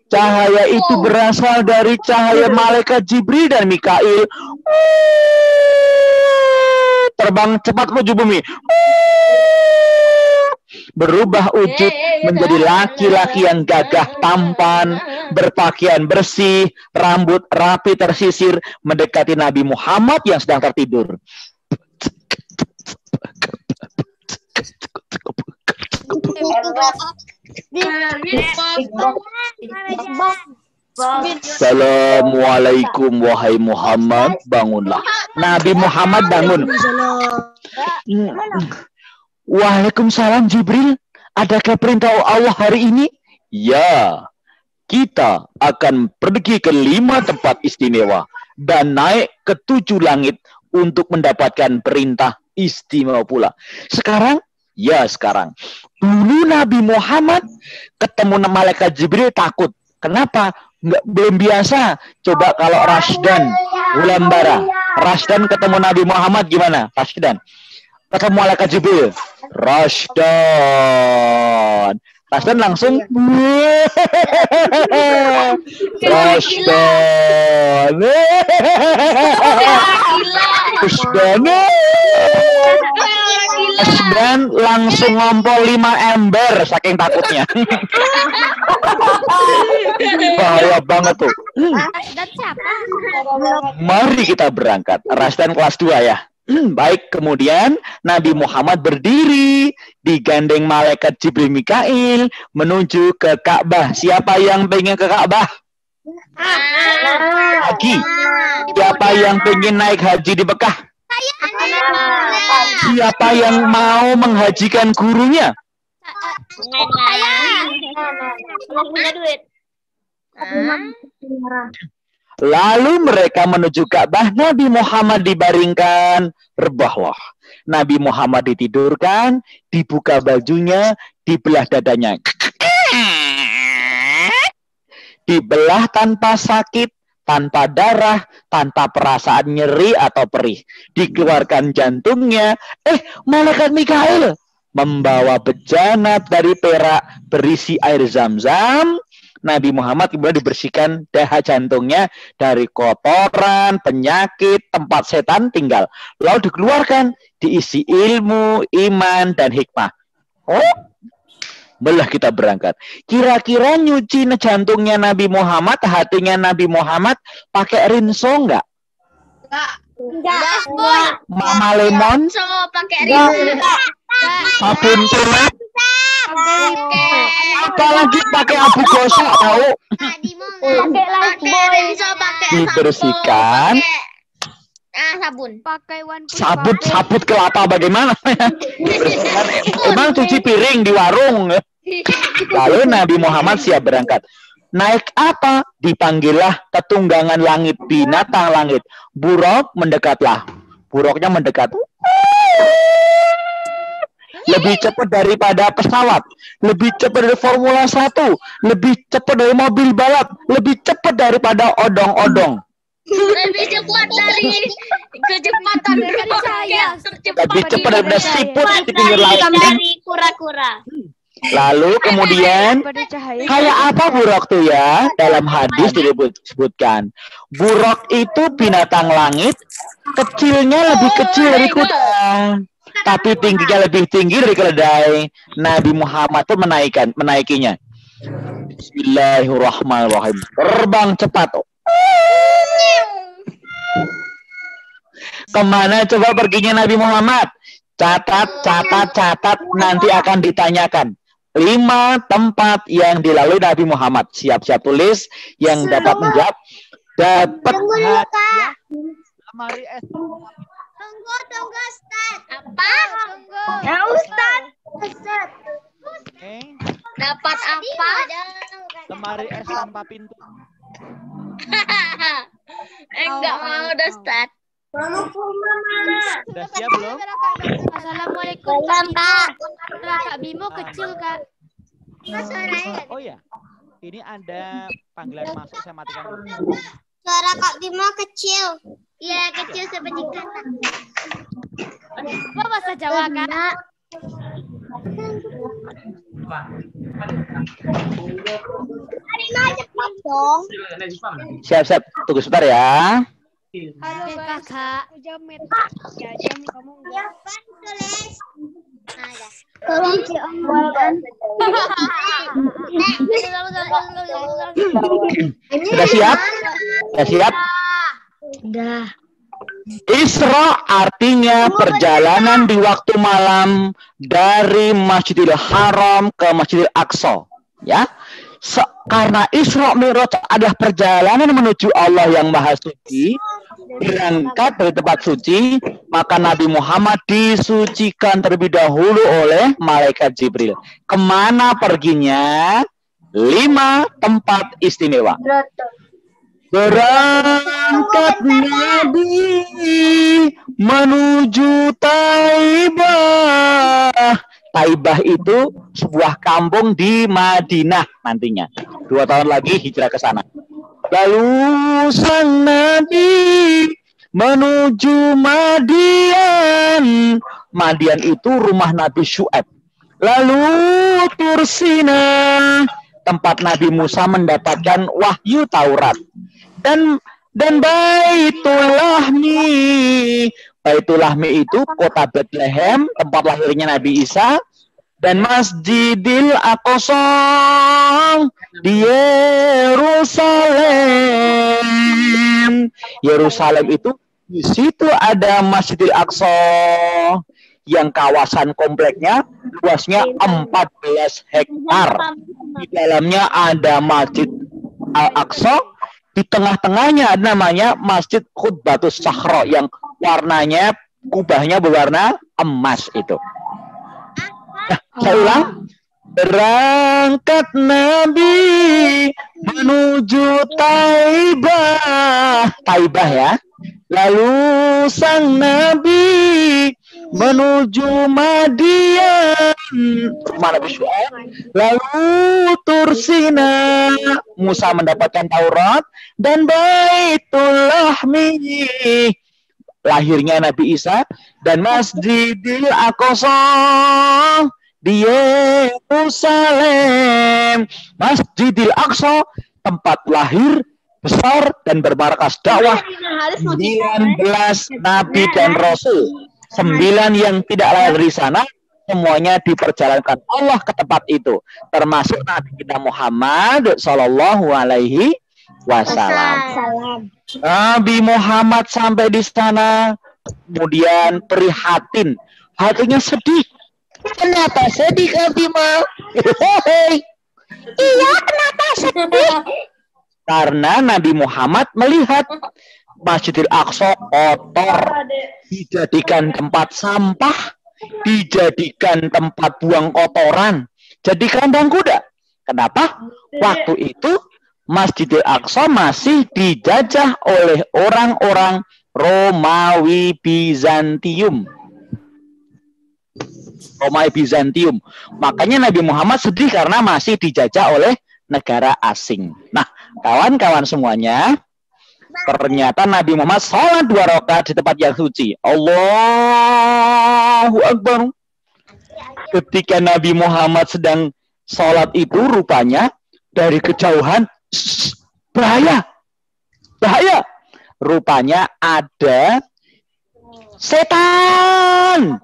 Cahaya itu berasal dari cahaya malaikat Jibril dan Mikail. Terbang cepat menuju bumi. Berubah wujud menjadi laki-laki yang gagah tampan, berpakaian bersih, rambut rapi tersisir, mendekati Nabi Muhammad yang sedang tertidur. Assalamualaikum wahai Muhammad, bangunlah. Nabi Muhammad bangun. Waalaikumsalam Jibril, adakah perintah Allah hari ini? Ya, kita akan pergi ke 5 tempat istimewa dan naik ke 7 langit untuk mendapatkan perintah istimewa pula. Sekarang? Ya sekarang. Dulu Nabi Muhammad ketemu malaikat Jibril takut. Kenapa? Belum biasa. Coba kalau Rasdan, Ulambara, Rasdan ketemu Nabi Muhammad gimana? Rasdan ketemu malaikat Jibril, Rasdan langsung Rasdan langsung ngompol 5 ember saking takutnya. Bahaya banget tuh. Mari kita berangkat. Rasdan kelas 2 ya. Baik, kemudian Nabi Muhammad berdiri digandeng malaikat Jibril Mikail menuju ke Ka'bah. Siapa yang pengen ke Ka'bah? Haji. Siapa yang pengen naik haji di Mekah? Siapa yang mau menghajikan gurunya? Kalau punya duit. Lalu mereka menuju Ka'bah. Nabi Muhammad dibaringkan rebahlah. Nabi Muhammad ditidurkan, dibuka bajunya, dibelah dadanya. Dibelah tanpa sakit, tanpa darah, tanpa perasaan nyeri atau perih. Dikeluarkan jantungnya. Malaikat Mikail membawa bejana dari perak berisi air Zam-Zam. Nabi Muhammad kemudian dibersihkan dahak jantungnya dari kotoran, penyakit, tempat setan tinggal. Lalu dikeluarkan, diisi ilmu, iman, dan hikmah. Belah kita berangkat. Kira-kira nyuci jantungnya Nabi Muhammad, hatinya Nabi Muhammad pakai rinso enggak? Enggak. Mama lemon? Pakai rinso. Sabun tulang? Apalagi pakai abu gosok tahu? Pakai rinso, pakai Dibersihkan. Sabun. Pakai Sabut kelapa bagaimana? Emang cuci piring di warung. Lalu Nabi Muhammad siap berangkat. Naik apa? Dipanggillah ketunggangan langit, binatang langit. Buruk mendekatlah. Buruknya mendekat. Lebih cepat daripada pesawat, lebih cepat dari Formula 1, lebih cepat dari mobil balap, lebih cepat daripada odong-odong. Lebih cepat dari kecepatan cahaya. Lebih cepat daripada siput di pinggir laut. Dari kura-kura. Lalu kemudian kayak apa buruk tuh ya? Dalam hadis disebutkan buruk itu binatang langit, kecilnya lebih kecil dari kuda, tapi tingginya lebih tinggi dari keledai. Nabi Muhammad tuh menaikinya. Bismillahirrahmanirrahim. Terbang cepat. Kemana coba perginya Nabi Muhammad? Catat. Nanti akan ditanyakan. 5 tempat yang dilalui Nabi Muhammad. Siap-siap tulis. Yang dapat menjawab dapat hadiah. Lemari es. Tunggu, Ustaz. Apa? Ya, Ustaz. Dapat apa? Lemari es tanpa pintu. Enggak mau, Ustaz. Sudah siap belum? Assalamualaikum, Kak. Kak Bimo kecil, Kak. Oh ya, ini ada panggilan masuk, saya matikan dulu. Suara Kak Bimo kecil. Iya, kecil seperti kata. Apa bahasa Jawa, Kak? Cepat dong. Siap. Tunggu sebentar ya. Halo, Kakak. Jam kamu enggak. Tulis. Tolong Sudah siap? Udah. Isra artinya perjalanan di waktu malam dari Masjidil Haram ke Masjidil Aqsa. Ya, karena Isra Mi'raj adalah perjalanan menuju Allah yang Maha Suci, berangkat dari tempat suci, maka Nabi Muhammad disucikan terlebih dahulu oleh malaikat Jibril. Kemana perginya? 5 tempat istimewa. Berangkat Nabi menuju Taibah. Taibah itu sebuah kampung di Madinah nantinya. 2 tahun lagi hijrah ke sana. Lalu sang Nabi menuju Madian. Madian itu rumah Nabi Syu'aib. Lalu Tursina, tempat Nabi Musa mendapatkan wahyu Taurat. Dan Baitul Lahmi. Baitul Lahmi itu kota Bethlehem, tempat lahirnya Nabi Isa. Dan Masjidil Aqsa di Yerusalem. Yerusalem itu di situ ada Masjidil Aqsa yang kawasan kompleknya luasnya 14 hektar. Di dalamnya ada Masjid Al-Aqsa, di tengah-tengahnya ada namanya Masjid Khutbatus Sakhra yang warnanya kubahnya berwarna emas itu. Nah, saya ulang, Berangkat Nabi menuju Taibah. Taibah ya. Lalu sang Nabi menuju Madian. Mana Nabi Syuaib? Lalu Tursina. Musa mendapatkan Taurat dan Baitul Lahmi. Lahirnya Nabi Isa dan Masjidil Aqsa di Yerusalem. Masjidil Aqsa tempat lahir besar dan bermarkas dakwah 19 nabi dan rasul. 9 yang tidak lahir di sana semuanya diperjalankan Allah ke tempat itu, termasuk Nabi kita Muhammad Shallallahu Alaihi Wasallam. Nabi Muhammad sampai di sana kemudian prihatin, hatinya sedih. Kenapa sedih Fatimah? Iya, kenapa sedih? Karena Nabi Muhammad melihat Masjidil Aqsa kotor, dijadikan tempat sampah, dijadikan tempat buang kotoran, jadi kandang kuda. Kenapa? Waktu itu Masjidil Aqsa masih dijajah oleh orang-orang Romawi Bizantium. Makanya Nabi Muhammad sedih karena masih dijajah oleh negara asing. Nah, kawan-kawan semuanya, ternyata Nabi Muhammad sholat 2 rakaat di tempat yang suci. Allahu Akbar. Ketika Nabi Muhammad sedang sholat itu, rupanya dari kejauhan, bahaya. Rupanya ada setan.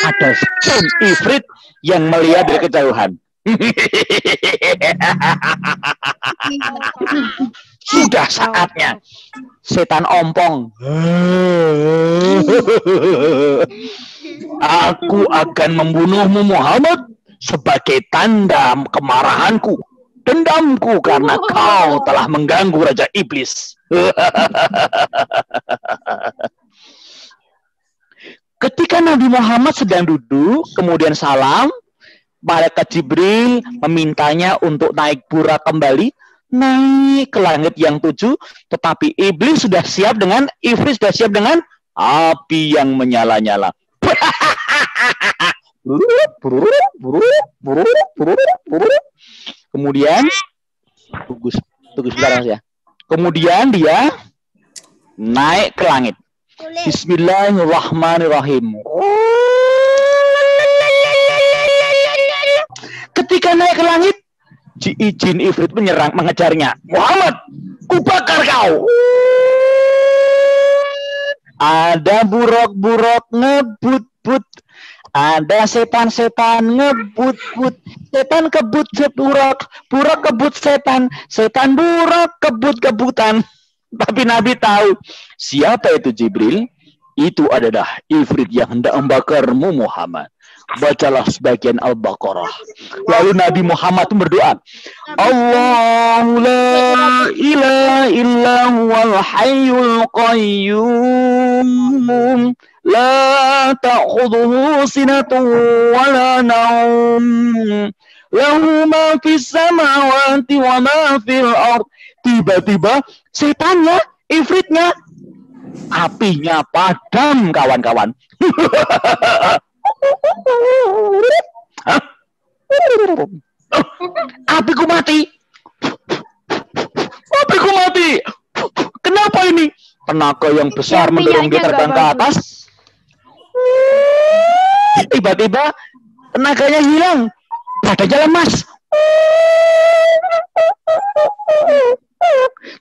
Ada jin ifrit yang melihat dari kejauhan. Sudah saatnya setan ompong. Aku akan membunuhmu Muhammad sebagai tanda kemarahanku, dendamku karena kau telah mengganggu Raja Iblis. Ketika Nabi Muhammad sedang duduk, kemudian salam, malaikat Jibril memintanya untuk naik burak kembali, naik ke langit yang 7, tetapi Iblis sudah siap dengan api yang menyala-nyala. Kemudian tunggu sebentar ya. Kemudian dia naik ke langit. Bismillahirrahmanirrahim. Ketika naik ke langit, jin ifrit menyerang, mengejarnya. Muhammad, kubakar kau. Ada buruk-buruk ngebut-but. Ada setan-setan ngebut-but. Setan kebut burak, burak kebut setan. Setan burak kebut-kebutan. Tapi Nabi tahu siapa itu Jibril. Itu adalah ifrit yang hendak membakarmu Muhammad. Bacalah sebagian Al-Baqarah. Lalu Nabi Muhammad berdoa, Allahu la ilaha illa huwal hayyul qayyum la ta'khudhuhu sinatun wa la nawm lahu ma fis samawati wa ma fil ard. Tiba-tiba setannya, ifritnya, apinya padam, kawan-kawan. Apiku mati. Kenapa ini? Tenaga yang besar mendorong dia terbang ke atas. Tiba-tiba tenaganya hilang. Badannya lemas.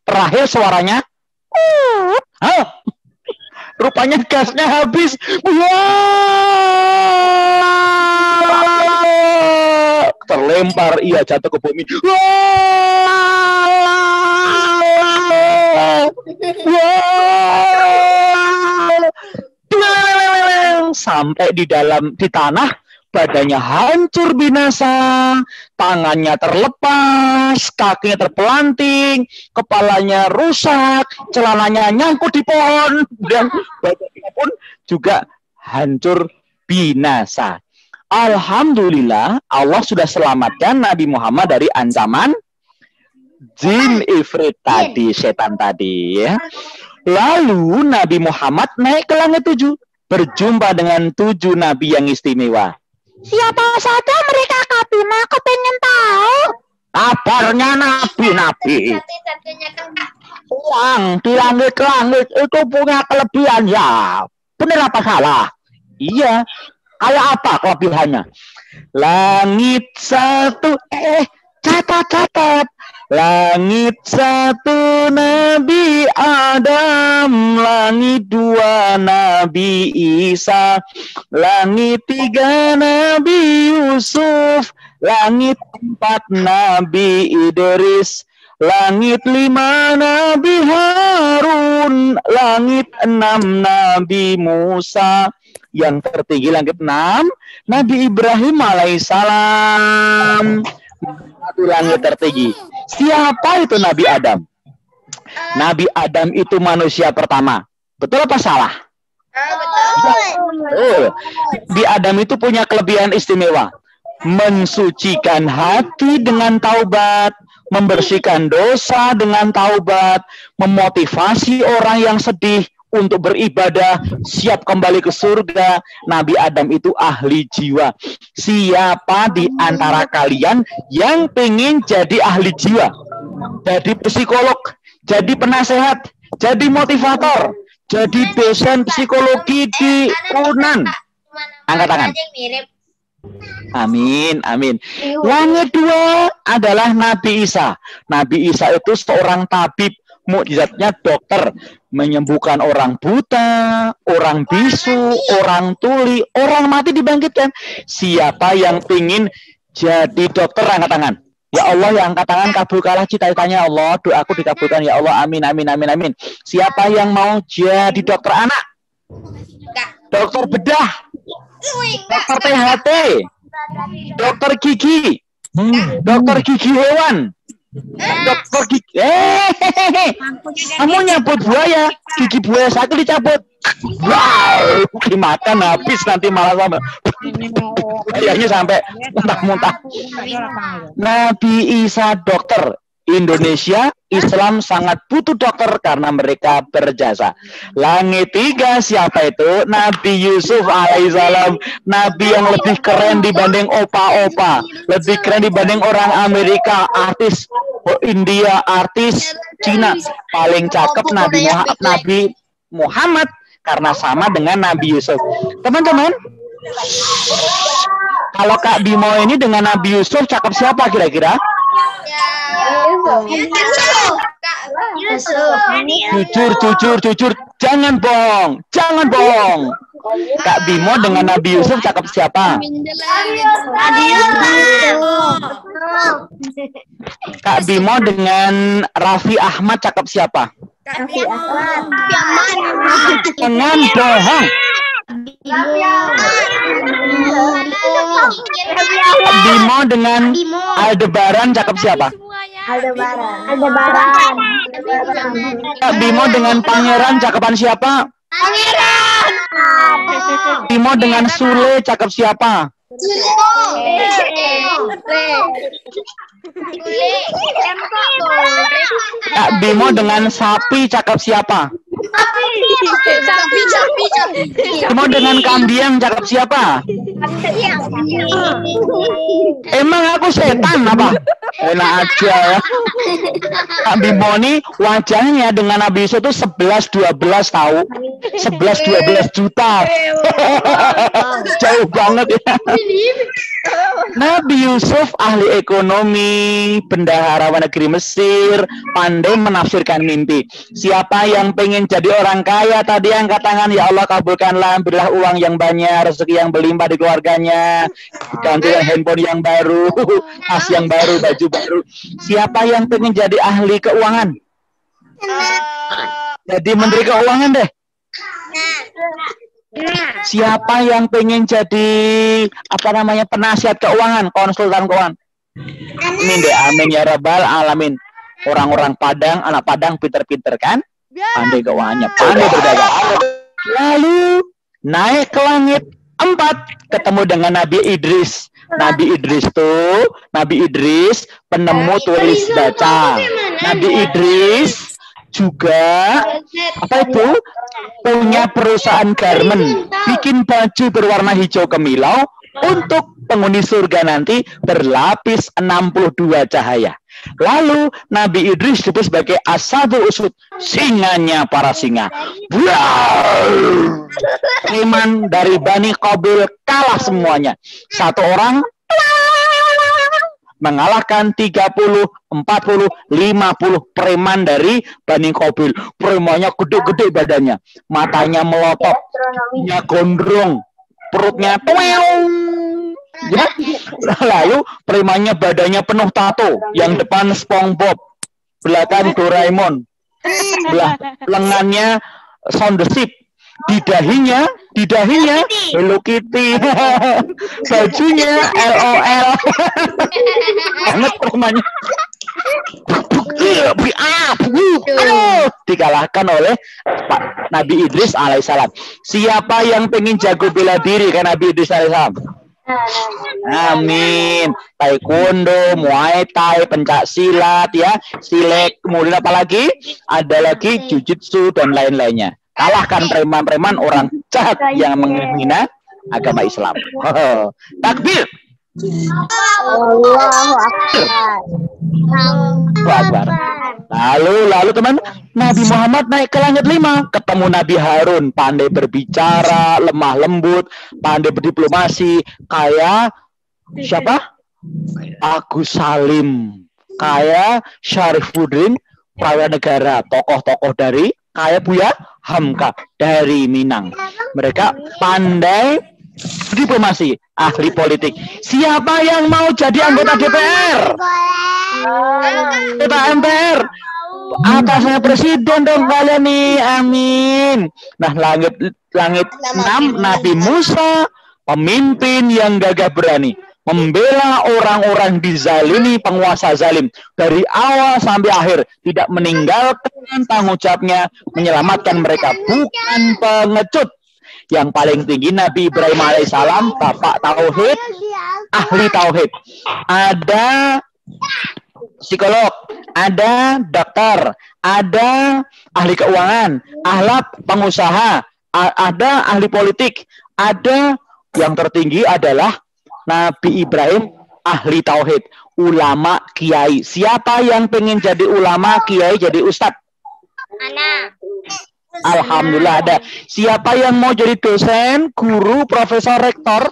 Terakhir suaranya, rupanya gasnya habis. Terlempar, ia jatuh ke bumi. Sampai di tanah, badannya hancur binasa, tangannya terlepas, kakinya terpelanting, kepalanya rusak, celananya nyangkut di pohon, dan badannya pun juga hancur binasa. Alhamdulillah Allah sudah selamatkan Nabi Muhammad dari ancaman jin ifrit tadi, setan tadi ya. Lalu Nabi Muhammad naik ke langit 7, berjumpa dengan 7 nabi yang istimewa. Siapa saja mereka, Kak Bima? Aku pengen tahu. Kabarnya nabi-nabi yang di langit-langit itu punya kelebihan ya. Benar apa salah? Iya. Kayak apa kelebihannya? Langit 1, catat. Langit 1 Nabi Adam, langit 2 Nabi Isa, langit 3 Nabi Yusuf, langit 4 Nabi Idris, langit 5 Nabi Harun, langit 6 Nabi Musa, yang tertinggi langit 6 Nabi Ibrahim alaihissalam. Satu langit tertinggi. Siapa itu Nabi Adam? Nabi Adam itu manusia pertama. Betul apa salah? Betul. Di Adam itu punya kelebihan istimewa. Mensucikan hati dengan taubat, membersihkan dosa dengan taubat, memotivasi orang yang sedih untuk beribadah, siap kembali ke surga. Nabi Adam itu ahli jiwa. Siapa di antara kalian yang pengen jadi ahli jiwa? Jadi psikolog, jadi penasehat, jadi motivator, jadi dosen psikologi di UNAN. Angkat tangan. Amin, amin. Yang kedua adalah Nabi Isa. Nabi Isa itu seorang tabib, mukjizatnya dokter, menyembuhkan orang buta, orang bisu, orang tuli, orang mati dibangkitkan. Siapa yang ingin jadi dokter, angkat tangan. Ya Allah, yang angkat tangan kabulkanlah cita-citanya Allah, doaku dikabulkan ya Allah, amin, amin, amin, amin. Siapa yang mau jadi dokter anak, dokter bedah, dokter THT, dokter gigi, dokter gigi hewan, dokter gigi, kamu nyabut buaya, gigi buaya satu dicabut, wow, dimakan habis nanti malah sama, ayahnya sampai muntah-muntah. Nabi Isa dokter. Indonesia, Islam sangat butuh dokter karena mereka berjasa. Langit 3 siapa itu? Nabi Yusuf alaihissalam. Nabi yang lebih keren dibanding opa-opa, lebih keren dibanding orang Amerika, artis India, artis Cina. Paling cakep Nabi Muhammad karena sama dengan Nabi Yusuf. Teman-teman, kalau Kak Bimo ini dengan Nabi Yusuf cakep siapa kira-kira? Jujur, jangan bohong. Kak Bimo dengan Nabi Yusuf cakep siapa? Kak Bimo dengan Raffi Ahmad cakep siapa? Jangan bohong. Bimo dengan Aldebaran cakep siapa? Aldebaran. Bimo dengan Pangeran cakepan siapa? Pangeran. Bimo dengan Sule cakep siapa? Kak Bimo dengan Sapi cakep siapa? Bimo dengan Kambiang cakep siapa? Emang aku setan apa? Enak aja ya. Kak Bimo ini wajahnya dengan Nabi Yusuf itu 11-12 tahu. 11-12 juta. Jauh banget ya. Nabi Yusuf ahli ekonomi, bendahara negeri Mesir, pandai menafsirkan mimpi. Siapa yang pengen jadi orang kaya tadi angkat tangan. Ya Allah kabulkanlah, berilah uang yang banyak, rezeki yang berlimpah di keluarganya, ganti handphone yang baru, tas yang baru, baju baru. Siapa yang pengen jadi ahli keuangan? Jadi menteri keuangan deh. Siapa yang pengen jadi penasihat keuangan, konsultan keuangan? Amin deh, amin ya rabbal alamin. Orang-orang Padang, anak Padang pinter-pinter kan? Pandai keuangannya, pandai berdagang. Lalu naik ke langit 4, ketemu dengan Nabi Idris. Nabi Idris penemu tulis baca. Nabi Idris juga punya perusahaan garment, bikin baju berwarna hijau kemilau untuk penghuni surga nanti berlapis 62 cahaya. Lalu Nabi Idris disebut sebagai Asadul Usud, singanya para singa. Preman dari Bani Qabil kalah semuanya. Satu orang mengalahkan 30, 40, 50 preman dari Bani Qabil. Premannya gede-gede badannya, matanya melotot, punya gondrong, perutnya ya. Lalu premannya badannya penuh tato, yang depan SpongeBob, belakang Doraemon, lengannya Sound the Ship, di dahinya Hello Kitty, bajunya LOL. Banget premannya. Dikalahkan oleh Nabi Idris alaihissalam. Siapa yang pengen jago bela diri kan Nabi Idris alaihissalam? Amin. Taekwondo, Muay Thai, pencak silat, ya, silet, kemudian apa lagi? Ada lagi jujutsu dan lain-lainnya. Kalahkan preman-preman orang jahat yang menghina agama Islam. Takbir. Allahu Akbar. Lalu teman, Nabi Muhammad naik ke langit 5, ketemu Nabi Harun, pandai berbicara, lemah lembut, pandai berdiplomasi, kayak siapa? Agus Salim, kayak Syarifuddin Prawanegara, tokoh-tokoh dari kayak Buya Hamka dari Minang. Mereka pandai diplomasi, ahli politik. Siapa yang mau jadi anggota DPR? Anggota MPR. Atasnya presiden dong kalian nih, amin. Nah, langit 6, Nabi Musa, pemimpin yang gagah berani, membela orang-orang dizalimi penguasa zalim dari awal sampai akhir, tidak meninggalkan tanggung jawabnya menyelamatkan mereka, bukan pengecut. Yang paling tinggi Nabi Ibrahim alaihissalam, bapak tauhid, ahli tauhid. Ada psikolog, ada dokter, ada ahli keuangan, ahlak pengusaha, ada ahli politik, ada yang tertinggi adalah Nabi Ibrahim ahli tauhid, ulama, kiai. Siapa yang pengen jadi ulama, kiai, jadi ustadz? Anak. Alhamdulillah ada. Siapa yang mau jadi dosen, guru, profesor, rektor?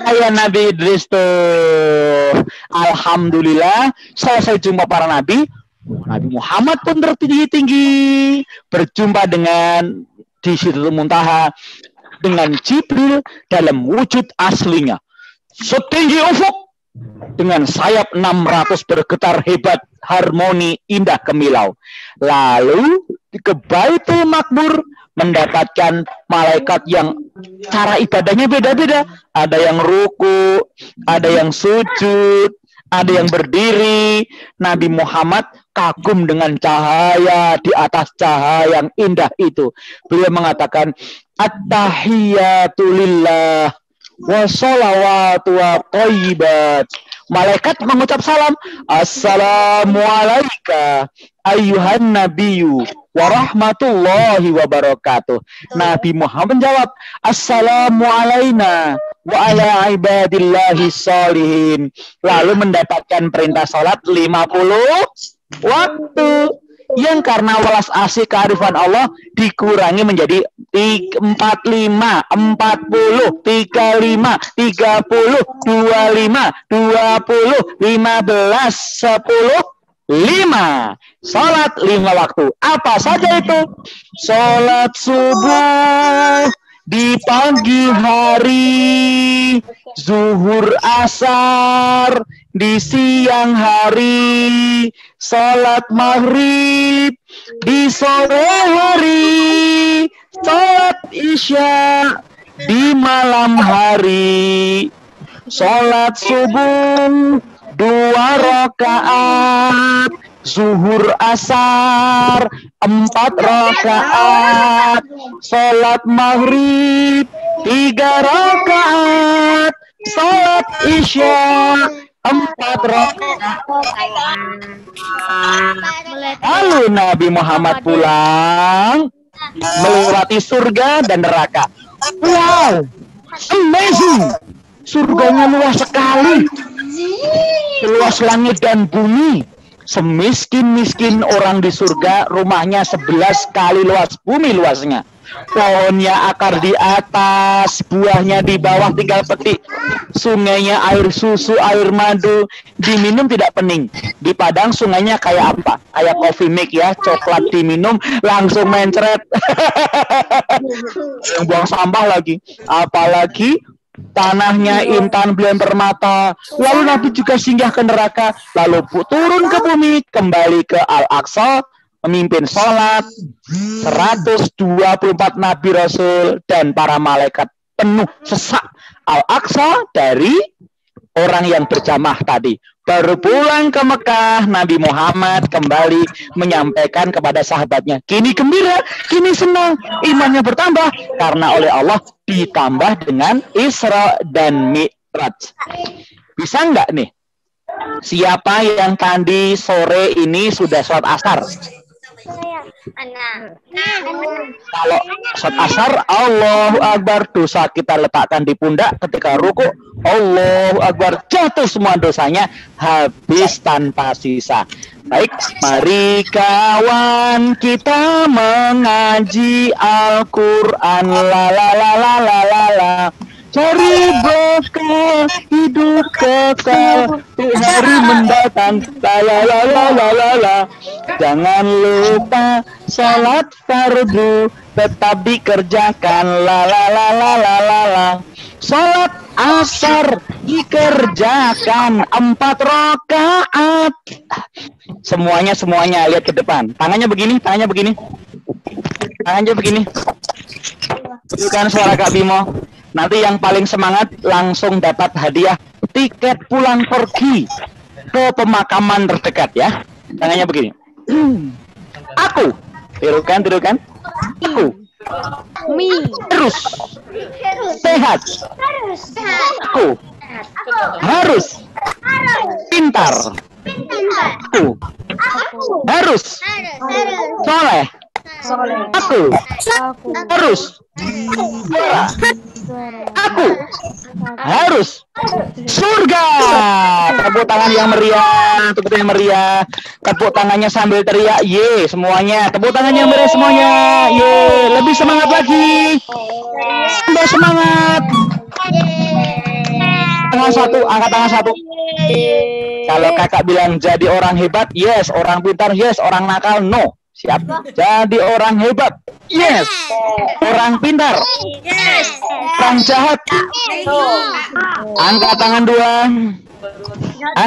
Kayak Nabi Idris tuh. Alhamdulillah selesai jumpa para nabi. Nabi Muhammad pun tertinggi-tinggi, berjumpa dengan di Sidratul Muntaha dengan Jibril dalam wujud aslinya, setinggi ufuk, dengan sayap 600 bergetar hebat, harmoni, indah kemilau. Lalu ke Baitul Makmur mendapatkan malaikat yang cara ibadahnya beda-beda. Ada yang ruku, ada yang sujud, ada yang berdiri. Nabi Muhammad kagum dengan cahaya di atas cahaya yang indah itu. Beliau mengatakan, At-tahiyatu lillah wa sholawatu wa thayyibat. Malaikat mengucap salam, Assalamualaikum ayyuhan nabiyyu wa rahmatullahi wa barakatuh. Nabi Muhammad menjawab, Assalamu alaina wa ala ibadillahi sholihin. Lalu mendapatkan perintah salat 50 waktu, yang karena welas asih kearifan Allah dikurangi menjadi 45, 40, 35, 30, 25, 20, 15, 10, 5. Salat 5 waktu. Apa saja itu? Salat subuh di pagi hari, zuhur asar di siang hari, salat maghrib di sore hari, salat isya di malam hari, salat subuh 2 rakaat, zuhur asar 4 rakaat, salat maghrib 3 rakaat salat Isya, 4 rakaat. Lalu Nabi Muhammad pulang melewati surga dan neraka. Wow, amazing. Surganya luas sekali, seluas langit dan bumi. Semiskin-miskin orang di surga, rumahnya 11 kali luas bumi luasnya. Pohonnya akar di atas, buahnya di bawah, tinggal petik. Sungainya air susu, air madu, diminum tidak pening. Di Padang sungainya kayak apa? Kayak coffee mix ya, coklat diminum langsung mencret. Yang buang sampah lagi. Apalagi tanahnya intan bulan permata. Lalu Nabi juga singgah ke neraka, lalu turun ke bumi, kembali ke Al-Aqsa, memimpin sholat 124 Nabi Rasul dan para malaikat penuh sesak Al-Aqsa dari orang yang berjamaah tadi. Baru pulang ke Mekah, Nabi Muhammad kembali menyampaikan kepada sahabatnya, kini gembira, kini senang, imannya bertambah karena oleh Allah ditambah dengan Isra dan Mi'raj. Bisa nggak nih? Siapa yang tadi sore ini sudah sholat asar? Kalau sholat asar, Allahu Akbar, dosa kita letakkan di pundak. Ketika ruku, Allahu Akbar, jatuh semua dosanya, habis tanpa sisa. Baik, mari kawan kita mengaji Al-Quran, la la la la la la la. Cari bekal hidup kekal di hari mendatang, la la la la la la la. Jangan lupa salat fardu tetap dikerjakan, la la la la la la la. Salat asar dikerjakan 4 rakaat. Semuanya lihat ke depan. Tangannya begini. Tangannya begini. Tunjukkan suara Kak Bimo. Nanti yang paling semangat langsung dapat hadiah tiket pulang pergi ke pemakaman terdekat ya. Tangannya begini. Aku. Tirukan. Aku. Terus. Sehat. Aku. Harus. Pintar. Aku. Harus. Soleh. Aku. Harus. Aku harus surga. Tepuk tangan yang meriah, tepuk tangannya sambil teriak, ye semuanya. Tepuk tangannya meriah semuanya, ye. Lebih semangat lagi, tambah semangat. Angkat tangan satu. Kalau kakak bilang jadi orang hebat, yes. Orang pintar, yes. Orang nakal, no. Siap. Jadi orang hebat. Yes. Orang pintar. Yes. Orang jahat. Angkat tangan 2.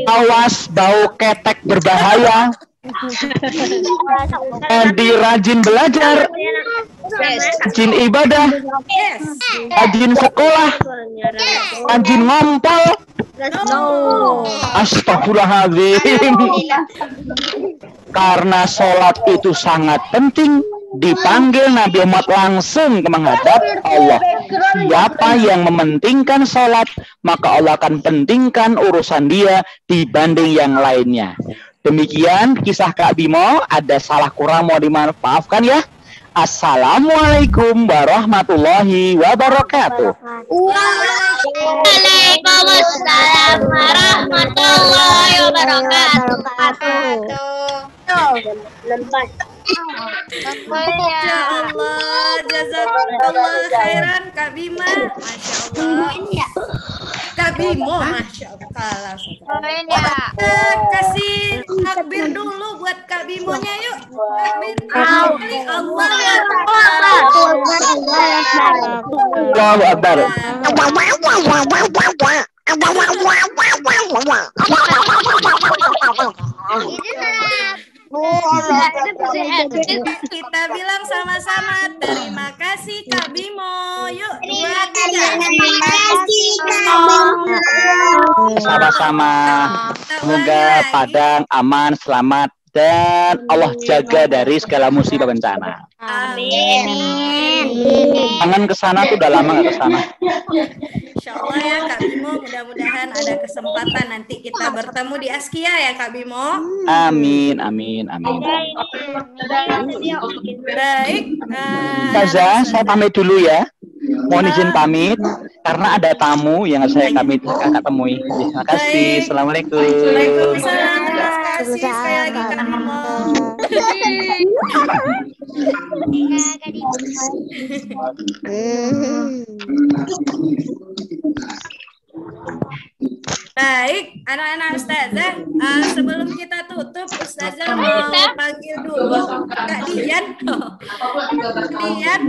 Awas bau ketek berbahaya. Jadi rajin belajar. Rajin ibadah. Rajin sekolah. Rajin ngompol. Astagfirullahaladzim. Karena sholat itu sangat penting, dipanggil Nabi Muhammad langsung menghadap Allah. Siapa yang mementingkan sholat, maka Allah akan pentingkan urusan dia dibanding yang lainnya. Demikian kisah Kak Bimo. Ada salah kurang mau dimaafkan ya. Assalamualaikum warahmatullahi wabarakatuh. Waalaikumsalam warahmatullahi wabarakatuh. Ya Allah, jazakallah khairan Kak Bima. Masya Allah. Kak Bimo, Masya Allah. Kasih takbir dulu buat Kak Bimonya yuk. Takbir. Allahu Akbar. Kita bilang sama-sama terima kasih Kak Bimo. Yuk, Terima kasih Kak Bimo. Sama-sama. Semoga Padang aman, selamat, dan Allah jaga dari segala musibah bencana. Amin. Kangen ke sana tuh udah lama nggak ke sana. Insya Allah ya Kak Bimo, mudah-mudahan ada kesempatan nanti kita bertemu di Askia ya Kak Bimo. Amin, amin, amin. Baik. Ustazah, saya pamit dulu ya. Mohon izin pamit karena ada tamu yang kami kakak temui. Terima kasih. Assalamualaikum. Waalaikumsalam. Terima kasih sekali lagi Kak Bimo. Baik, anak-anak Ustazah, sebelum kita tutup, Ustazah mau panggil dulu Kak Dian. Dian.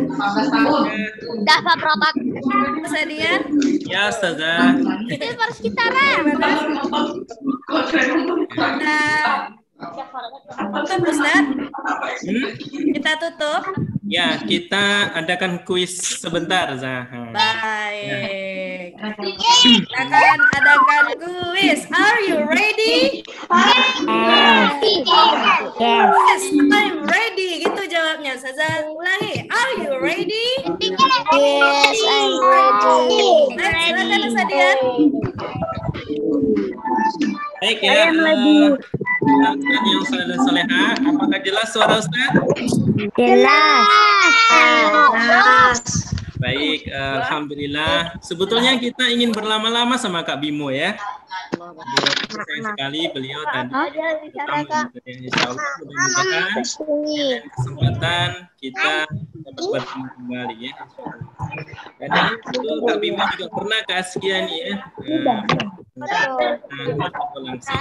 Udah Pak Protak. Ustazah Dian. Ya, Ustazah. Itu harus kita lah. Tutup Ustaz. Kita tutup. Ya, kita adakan kuis sebentar, Zaha. Baik. Kita akan adakan kuis. Are you ready? Yes, I'm ready. Gitu jawabnya. Ustazah ulangi. Are you ready? Yes, I'm ready. Baik, silakan Ustaz Dian. Baik ya, Ustaz yang soleha, apakah jelas suara Ustaz? Jelas. Baik, alhamdulillah. Sebetulnya kita ingin berlama-lama sama Kak Bimo ya. Sayang sekali beliau tadi. Insya Allah mudah-mudahan kesempatan kita dapat bertemu kembali ya. Dan itu Kak Bimo juga pernah ke Askia nih ya. Langsung.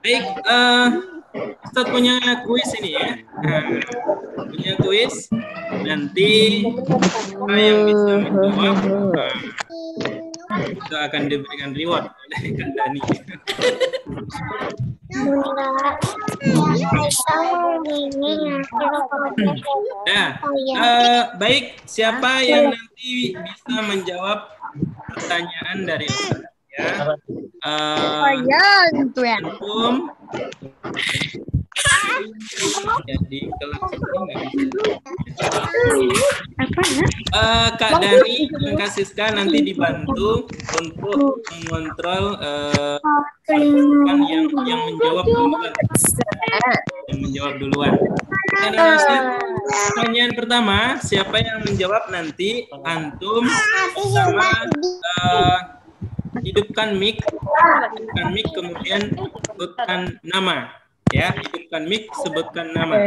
Baik, Ustaz punya kuis ini ya. Punya kuis. Nanti siapa yang bisa menjawab itu akan diberikan reward oleh Kak Dani. Nah, baik, siapa yang nanti bisa menjawab pertanyaan dari Ustaz ya? Antum jadi kelas ini Kak Dani dan Kak Siska nanti dibantu untuk mengontrol yang menjawab duluan. Pertanyaan pertama, siapa yang menjawab nanti antum sama hidupkan mic kemudian sebutkan nama. Ya, hidupkan mic, sebutkan nama.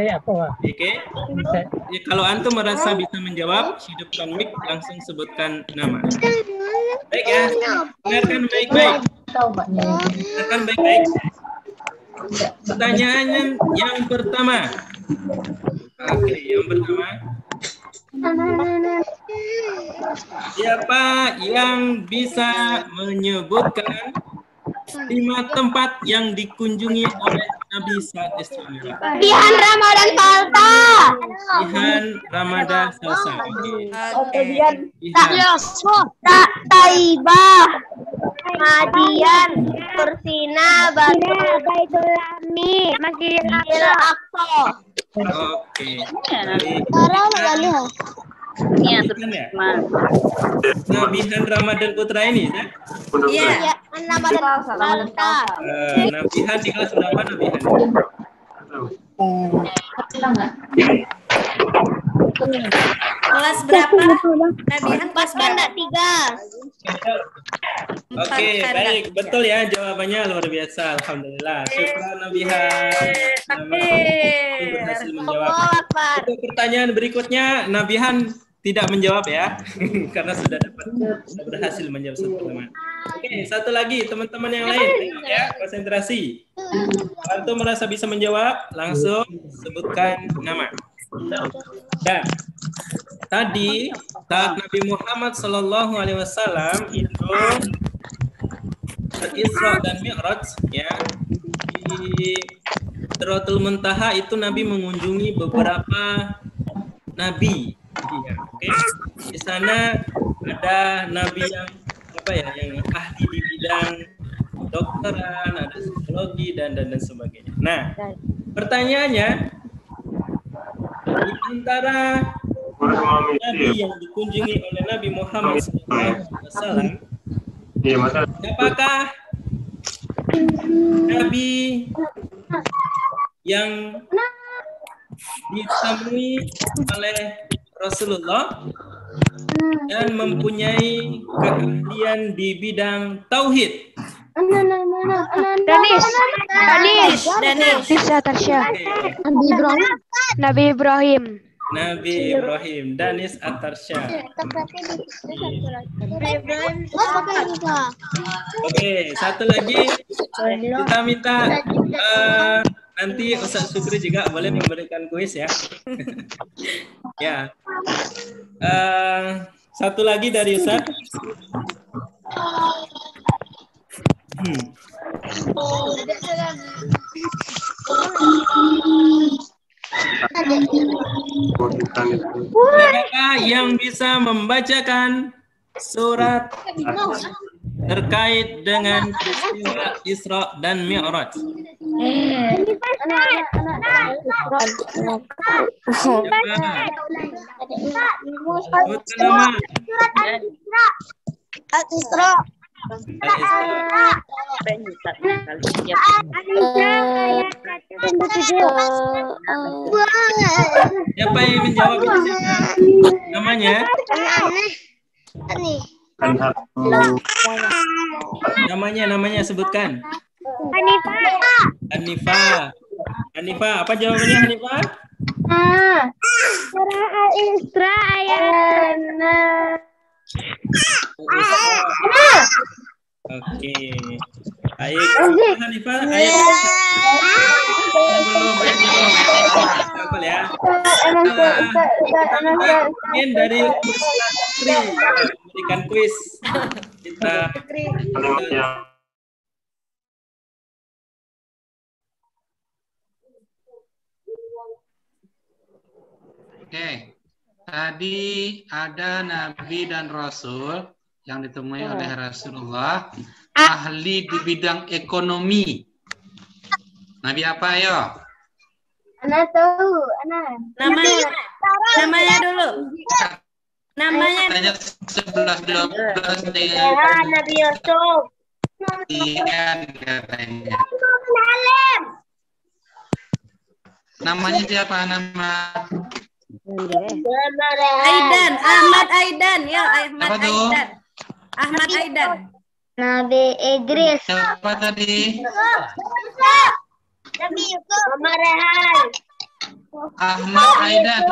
Oke. Ya, kalau antum merasa bisa menjawab, hidupkan mic, langsung sebutkan nama. Baik ya, dengarkan baik-baik. Dengarkan baik-baik. Pertanyaan yang pertama. Oke, yang pertama. Siapa yang bisa menyebutkan 5 tempat yang dikunjungi oleh Nabi saat Isra Mi'raj? Bihan Ramadan Salsa. Bihan Ramadan Salsa. Taibah. Madian. Kursina. Baitul Ami. Masjidil Aqsa. Oke. Iya, Nabihan Ramadan Putra ini, ya? Iya. Ramadan Salsa. Nabihan di kelas berapa Nabihan? Kelas berapa? Nabihan kelas berapa? 3. Oke, baik. Betul ya jawabannya, luar biasa. Alhamdulillah. Syukran Nabihan. Berhasil menjawab. Untuk pertanyaan berikutnya, Nabihan tidak menjawab ya, karena sudah berhasil menjawab satu pertanyaan. Oke, satu lagi teman-teman yang lain, ya, konsentrasi. Kalau merasa bisa menjawab, langsung sebutkan nama. Dan tadi saat Nabi Muhammad SAW itu Isra dan Mi'raj ya, di Sidratul Muntaha itu Nabi mengunjungi beberapa nabi. Ya, oke. Di sana ada nabi yang yang ahli di bidang dokteran, ada teknologi dan sebagainya. Nah, pertanyaannya, di antara Nabi yang dikunjungi oleh Nabi Muhammad SAW, apakah Nabi yang ditemui oleh Rasulullah dan mempunyai keahlian di bidang tauhid? Danis. Nabi Ibrahim. Nabi Ibrahim, Danis Atarsya. Oke, satu lagi kita minta nanti Ustaz Sukri juga boleh memberikan kuis ya. Ya. Satu lagi dari Ustaz. Siapakah yang bisa membacakan surat terkait dengan peristiwa Isra dan Mi'raj? Al-Isra. Siapa yang menjawab itu siapa? Namanya? Namanya sebutkan. Hanifah, apa jawabannya Hanifah? Surah Al-Isra ayat 6. Oke. Baik, Hanifah, ayat belum ya. Mungkin dari Ustaz Sukri memberikan kuis. Kita Oke, tadi ada Nabi dan Rasul yang ditemui oleh Rasulullah, ahli di bidang ekonomi. Nabi apa ayo? Ana tahu, Ana. Namanya dulu. Namanya. Tanya 11-12 nih. Nabi Yusuf. Iya katanya. Namanya siapa nama? Aidan, Ahmad Aidan, ya Ahmad Apa tuh? Aidan. Ahmad Aidan. Nabi Idris. Siapa tadi? Nabi Yusuf. Mama Rehan. Ahmad Aidan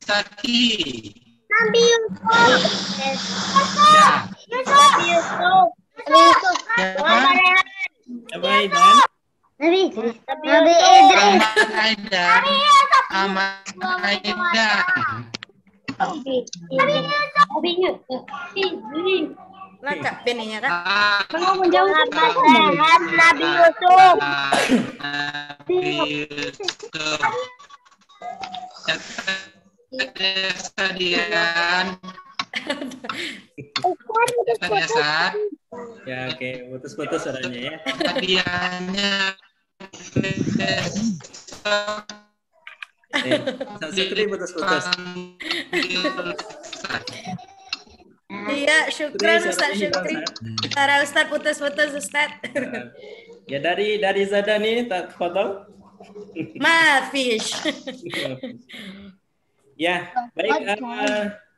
Saki. Nabi Yusuf. Ya. Nabi Yusuf. Nabi Yusuf. Siapa? Mama Rehan. Siapa Aidan? Nabi Idris. Nabi Idris. Ahmad Aidan. Ahmad Aidan. Nabi Yusuf. Lengkap pininya kan? Mau menjawab Nabi Yusuf. Nabi Yusuf. Stadian. Stadian. Ya oke, putus-putus suaranya ya. Stadiannya. Ustaz Sukri putus-putus. Iya, syukran Ustaz Syukri. Para Ustaz putus-putus Ustaz. Ya dari Zadani, tafadhol. Mafish. Ya, baik.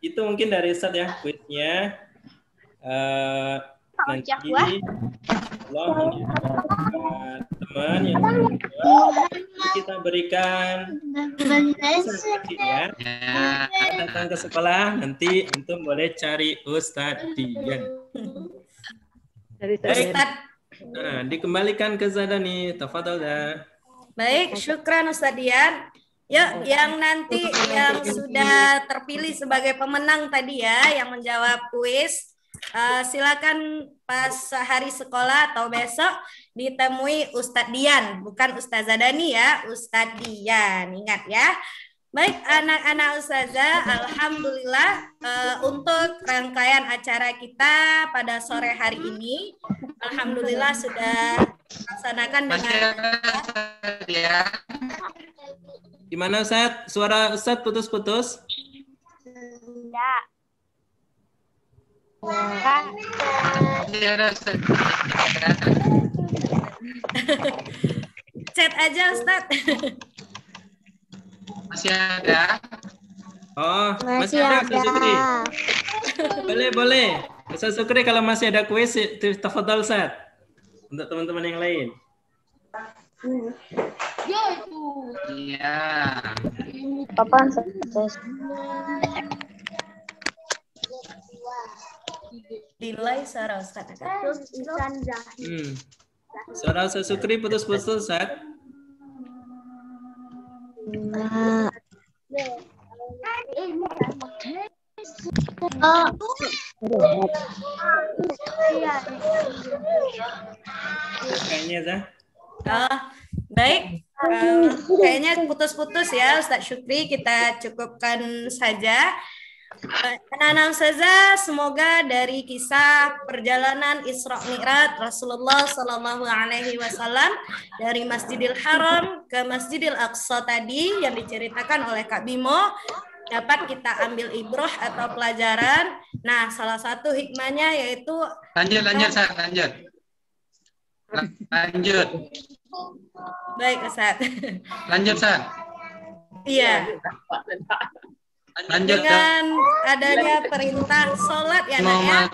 Itu mungkin dari Ustaz ya, kuisnya. Nanti teman yang kita berikan ya. Datang ke sekolah nanti antum boleh cari Ustadz Dian. Baik, dikembalikan ke Zadani, tafadhol ya. Baik, syukran Ustadz Dian. Yuk, yang nanti yang sudah terpilih sebagai pemenang tadi ya, yang menjawab kuis, silakan pas hari sekolah atau besok ditemui Ustadz Dian, bukan Ustazah Dani ya, Ustadz Dian, ingat ya. Baik anak-anak Ustazah, alhamdulillah untuk rangkaian acara kita pada sore hari ini, alhamdulillah sudah laksanakan Masih dengan ada Ustaz, ya? Gimana Ustaz? Suara Ustaz putus-putus? Enggak. Masih ada Ustaz. chat aja Ustaz. Masih ada? Oh, masih ada Ustaz Sukri. Boleh. Ustaz Sukri kalau masih ada kuis, tafadhol Ustaz. Untuk teman-teman yang lain. Iya. Kapan Delay suara Ustaz. Suara Ustaz Sukri putus-putus Ustaz. Kayaknya Ustaz. Baik, kayaknya putus-putus ya Ustaz Syukri, kita cukupkan saja. Anak-anak Ustazah, semoga dari kisah perjalanan Isra Mi'raj Rasulullah Sallallahu Alaihi Wasallam dari Masjidil Haram ke Masjidil Aqsa tadi yang diceritakan oleh Kak Bimo dapat kita ambil ibrah atau pelajaran. Nah, salah satu hikmahnya yaitu Lanjut, Ustaz, lanjut. Baik, Ustaz. Lanjut, Ustaz. Iya. Lanjut dengan adanya perintah sholat ya Nak ya.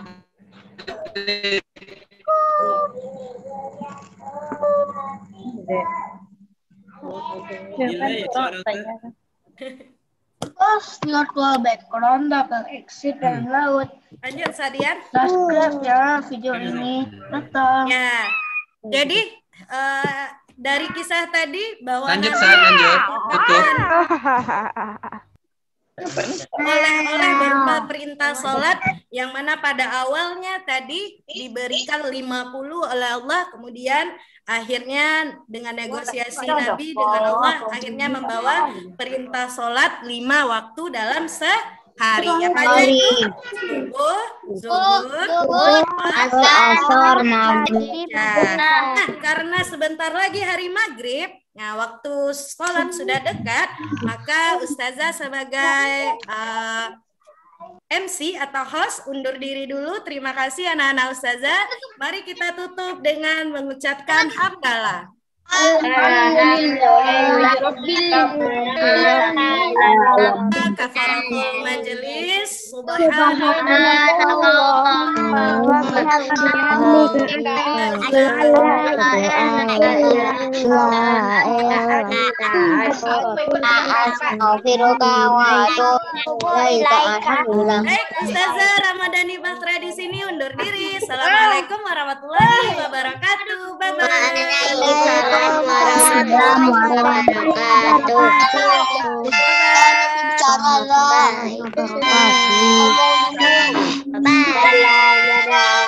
virtual background double exit dan laut. Lanjut Sadian. Subscribe ya video ini. Ya. Jadi dari kisah tadi bahwa lanjut oleh berupa perintah sholat yang mana pada awalnya tadi diberikan 50 oleh Allah, kemudian akhirnya dengan negosiasi Nabi dengan Allah akhirnya membawa perintah sholat 5 waktu dalam sehari. Apa aja itu? Zuhur, asar, maghrib. Nah, karena sebentar lagi hari maghrib, nah waktu sholat sudah dekat, maka Ustazah sebagai MC atau host undur diri dulu. Terima kasih anak-anak Ustazah. Mari kita tutup dengan mengucapkan hamdalah. Kafaratul majelis. Baik, Ustazah Ramadhani Basra di sini undur diri. Assalamualaikum warahmatullahi wabarakatuh. Bye-bye. Bye.